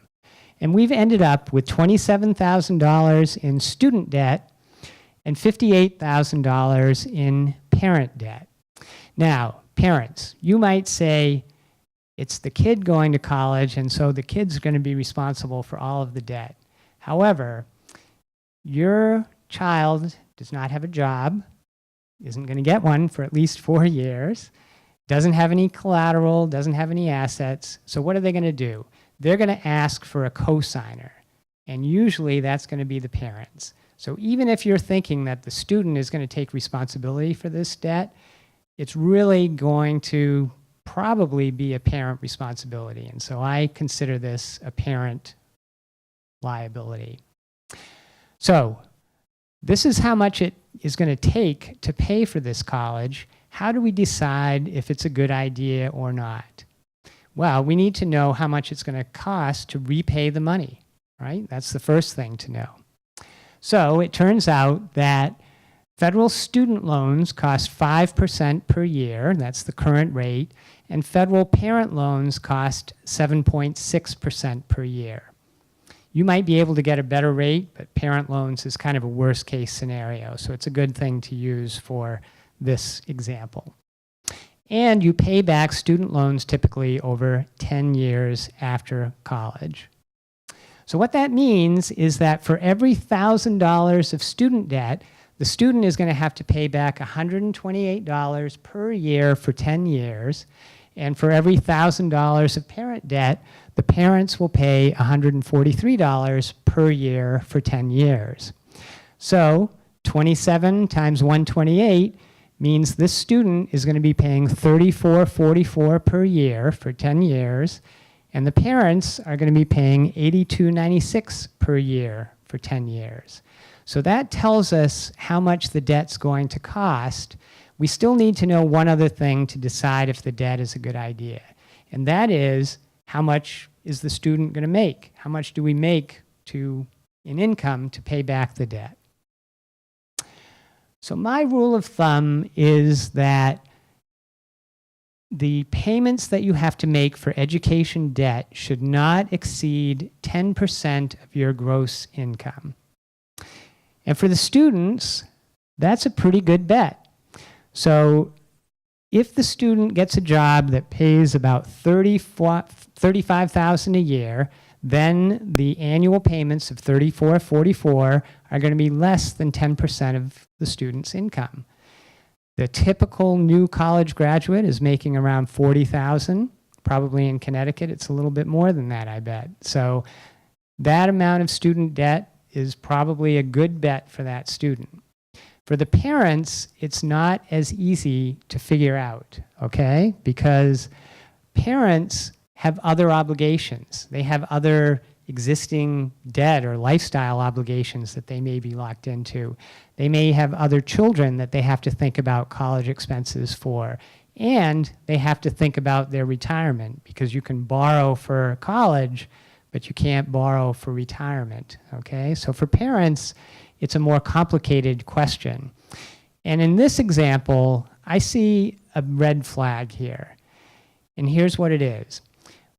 And we've ended up with $27,000 in student debt and $58,000 in parent debt. Now, parents, you might say it's the kid going to college, and so the kid's going to be responsible for all of the debt. However, your child does not have a job, isn't going to get one for at least 4 years, doesn't have any collateral, doesn't have any assets. So what are they going to do? They're going to ask for a cosigner, and usually that's going to be the parents. So even if you're thinking that the student is going to take responsibility for this debt, it's really going to probably be a parent responsibility. And so I consider this a parent liability. So this is how much it is going to take to pay for this college. How do we decide if it's a good idea or not? Well, we need to know how much it's going to cost to repay the money, right? That's the first thing to know. So it turns out that federal student loans cost 5% per year, that's the current rate, and federal parent loans cost 7.6% per year. You might be able to get a better rate, but parent loans is kind of a worst case scenario, so it's a good thing to use for this example. And you pay back student loans typically over 10 years after college. So what that means is that for every $1,000 of student debt, the student is going to have to pay back $128 per year for 10 years. And for every $1,000 of parent debt, the parents will pay $143 per year for 10 years. So 27 times 128 means this student is going to be paying $34.44 per year for 10 years, and the parents are going to be paying $82.96 per year for 10 years. So that tells us how much the debt's going to cost. We still need to know one other thing to decide if the debt is a good idea, and that is how much is the student going to make? How much do we make in income to pay back the debt? So my rule of thumb is that the payments that you have to make for education debt should not exceed 10% of your gross income. And for the students, that's a pretty good bet. So if the student gets a job that pays about $35,000 a year, then the annual payments of $34.44 are going to be less than 10% of the student's income. The typical new college graduate is making around $40,000. Probably in Connecticut, it's a little bit more than that, I bet. So that amount of student debt is probably a good bet for that student. For the parents, it's not as easy to figure out, okay? Because parents have other obligations. They have other existing debt or lifestyle obligations that they may be locked into. They may have other children that they have to think about college expenses for. And they have to think about their retirement, because you can borrow for college, but you can't borrow for retirement, okay? So for parents, it's a more complicated question. And in this example, I see a red flag here. And here's what it is.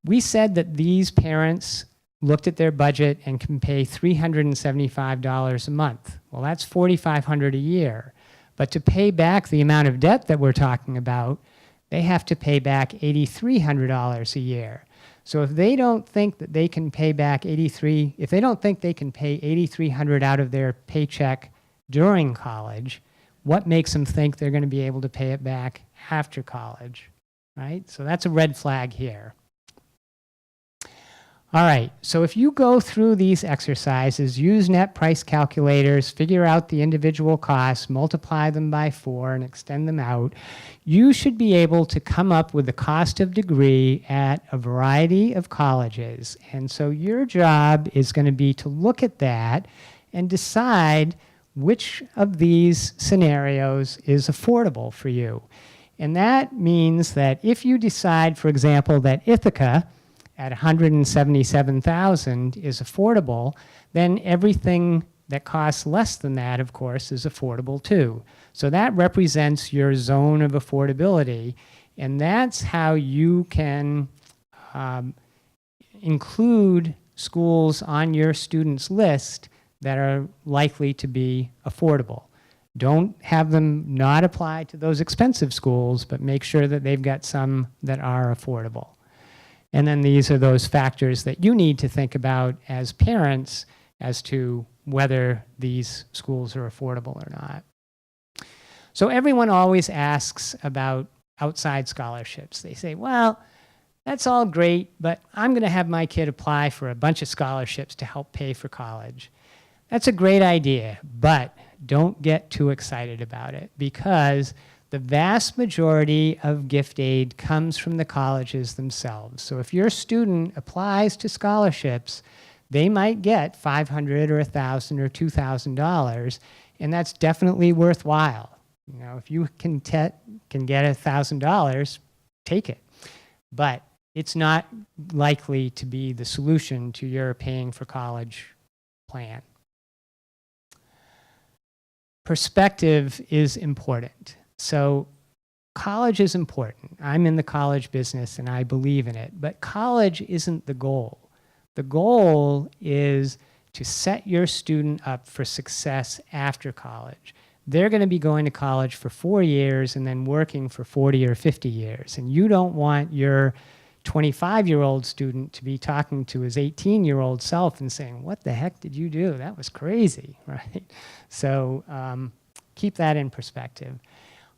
We said that these parents looked at their budget and can pay $375 a month. Well, that's $4,500 a year. But to pay back the amount of debt that we're talking about, they have to pay back $8,300 a year. So if they don't think that they can pay back if they don't think they can pay $8,300 out of their paycheck during college, what makes them think they're going to be able to pay it back after college, right? So that's a red flag here. All right, so if you go through these exercises, use net price calculators, figure out the individual costs, multiply them by 4 and extend them out, you should be able to come up with the cost of degree at a variety of colleges. And so your job is going to be to look at that and decide which of these scenarios is affordable for you. And that means that if you decide, for example, that Ithaca at $177,000 is affordable, then everything that costs less than that, of course, is affordable too. So that represents your zone of affordability, and that's how you can include schools on your students' list that are likely to be affordable. Don't have them not apply to those expensive schools, but make sure that they've got some that are affordable. And then these are those factors that you need to think about as parents as to whether these schools are affordable or not. So everyone always asks about outside scholarships. They say, well, that's all great, but I'm going to have my kid apply for a bunch of scholarships to help pay for college. That's a great idea, but don't get too excited about it, because the vast majority of gift aid comes from the colleges themselves. So if your student applies to scholarships, they might get $500 or $1,000 or $2,000, and that's definitely worthwhile. You know, if you can get $1,000, take it. But it's not likely to be the solution to your paying for college plan. Perspective is important. So college is important. I'm in the college business and I believe in it, but college isn't the goal. The goal is to set your student up for success after college. They're going to be going to college for 4 years and then working for 40 or 50 years. And you don't want your 25-year-old student to be talking to his 18-year-old self and saying, what the heck did you do? That was crazy, right? So keep that in perspective.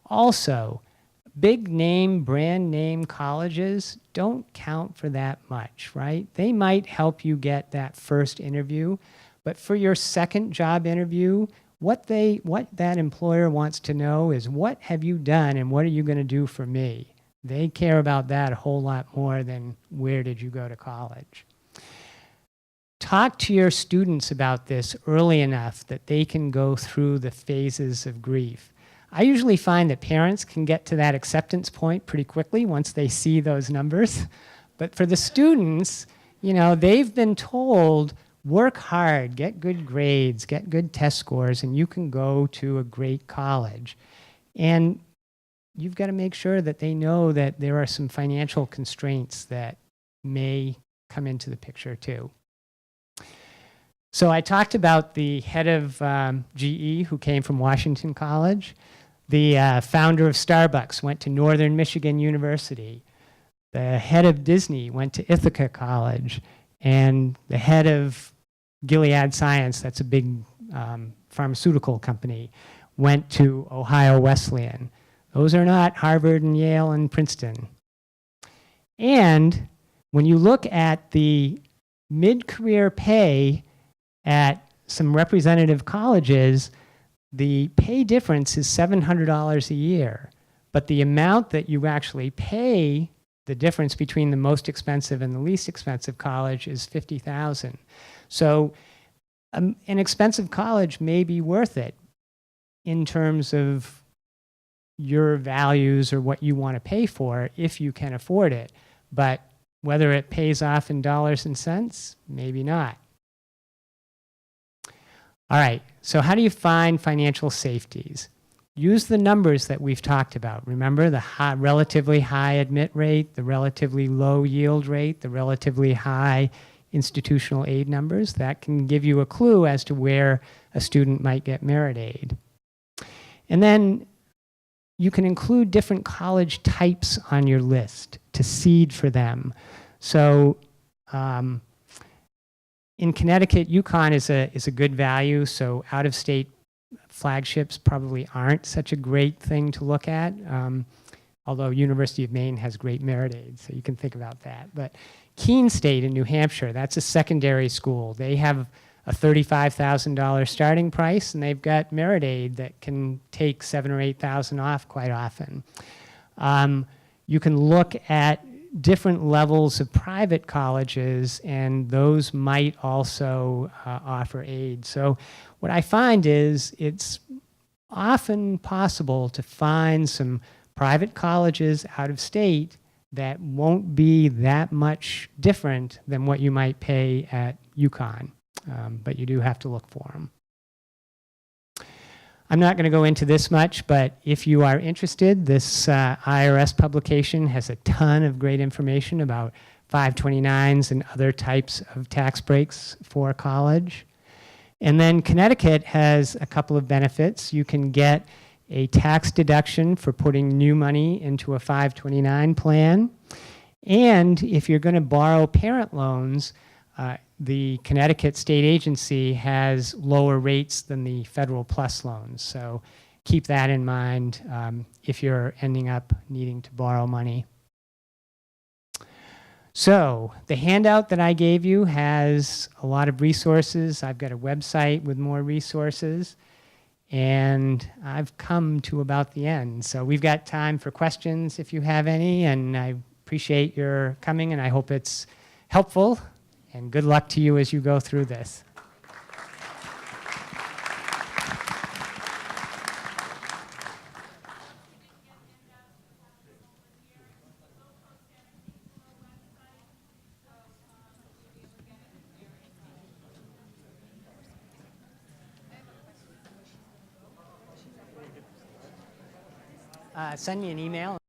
Also, big name, brand name colleges don't count for that much, right? They might help you get that first interview, but for your second job interview, what that employer wants to know is, what have you done and what are you going to do for me? They care about that a whole lot more than where did you go to college. Talk to your students about this early enough that they can go through the phases of grief. I usually find that parents can get to that acceptance point pretty quickly once they see those numbers. But for the students, you know, they've been told, work hard, get good grades, get good test scores, and you can go to a great college. And you've got to make sure that they know that there are some financial constraints that may come into the picture too. So I talked about the head of GE who came from Washington College. The founder of Starbucks went to Northern Michigan University. The head of Disney went to Ithaca College. And the head of Gilead Science, that's a big pharmaceutical company, went to Ohio Wesleyan. Those are not Harvard and Yale and Princeton. And when you look at the mid-career pay at some representative colleges, the pay difference is $700 a year. But the amount that you actually pay, the difference between the most expensive and the least expensive college, is $50,000. So an expensive college may be worth it in terms of your values or what you want to pay for if you can afford it. But whether it pays off in dollars and cents, maybe not. All right, so how do you find financial safeties? Use the numbers that we've talked about. Remember the relatively high admit rate, the relatively low yield rate, the relatively high institutional aid numbers. That can give you a clue as to where a student might get merit aid. And then you can include different college types on your list to seed for them. So in Connecticut, UConn is a good value, so out-of-state flagships probably aren't such a great thing to look at, although University of Maine has great merit aid, so you can think about that. But Keene State in New Hampshire, that's a secondary school. They have a $35,000 starting price, and they've got merit aid that can take $7,000 or $8,000 off quite often. You can look at different levels of private colleges, and those might also offer aid. So what I find is it's often possible to find some private colleges out of state that won't be that much different than what you might pay at UConn, but you do have to look for them. I'm not going to go into this much, but if you are interested, this IRS publication has a ton of great information about 529s and other types of tax breaks for college. And then Connecticut has a couple of benefits. You can get a tax deduction for putting new money into a 529 plan. And if you're going to borrow parent loans, the Connecticut State Agency has lower rates than the Federal Plus loans. So keep that in mind if you're ending up needing to borrow money. So the handout that I gave you has a lot of resources. I've got a website with more resources. And I've come to about the end. So we've got time for questions if you have any. And I appreciate your coming, and I hope it's helpful. And good luck to you as you go through this. Send me an email.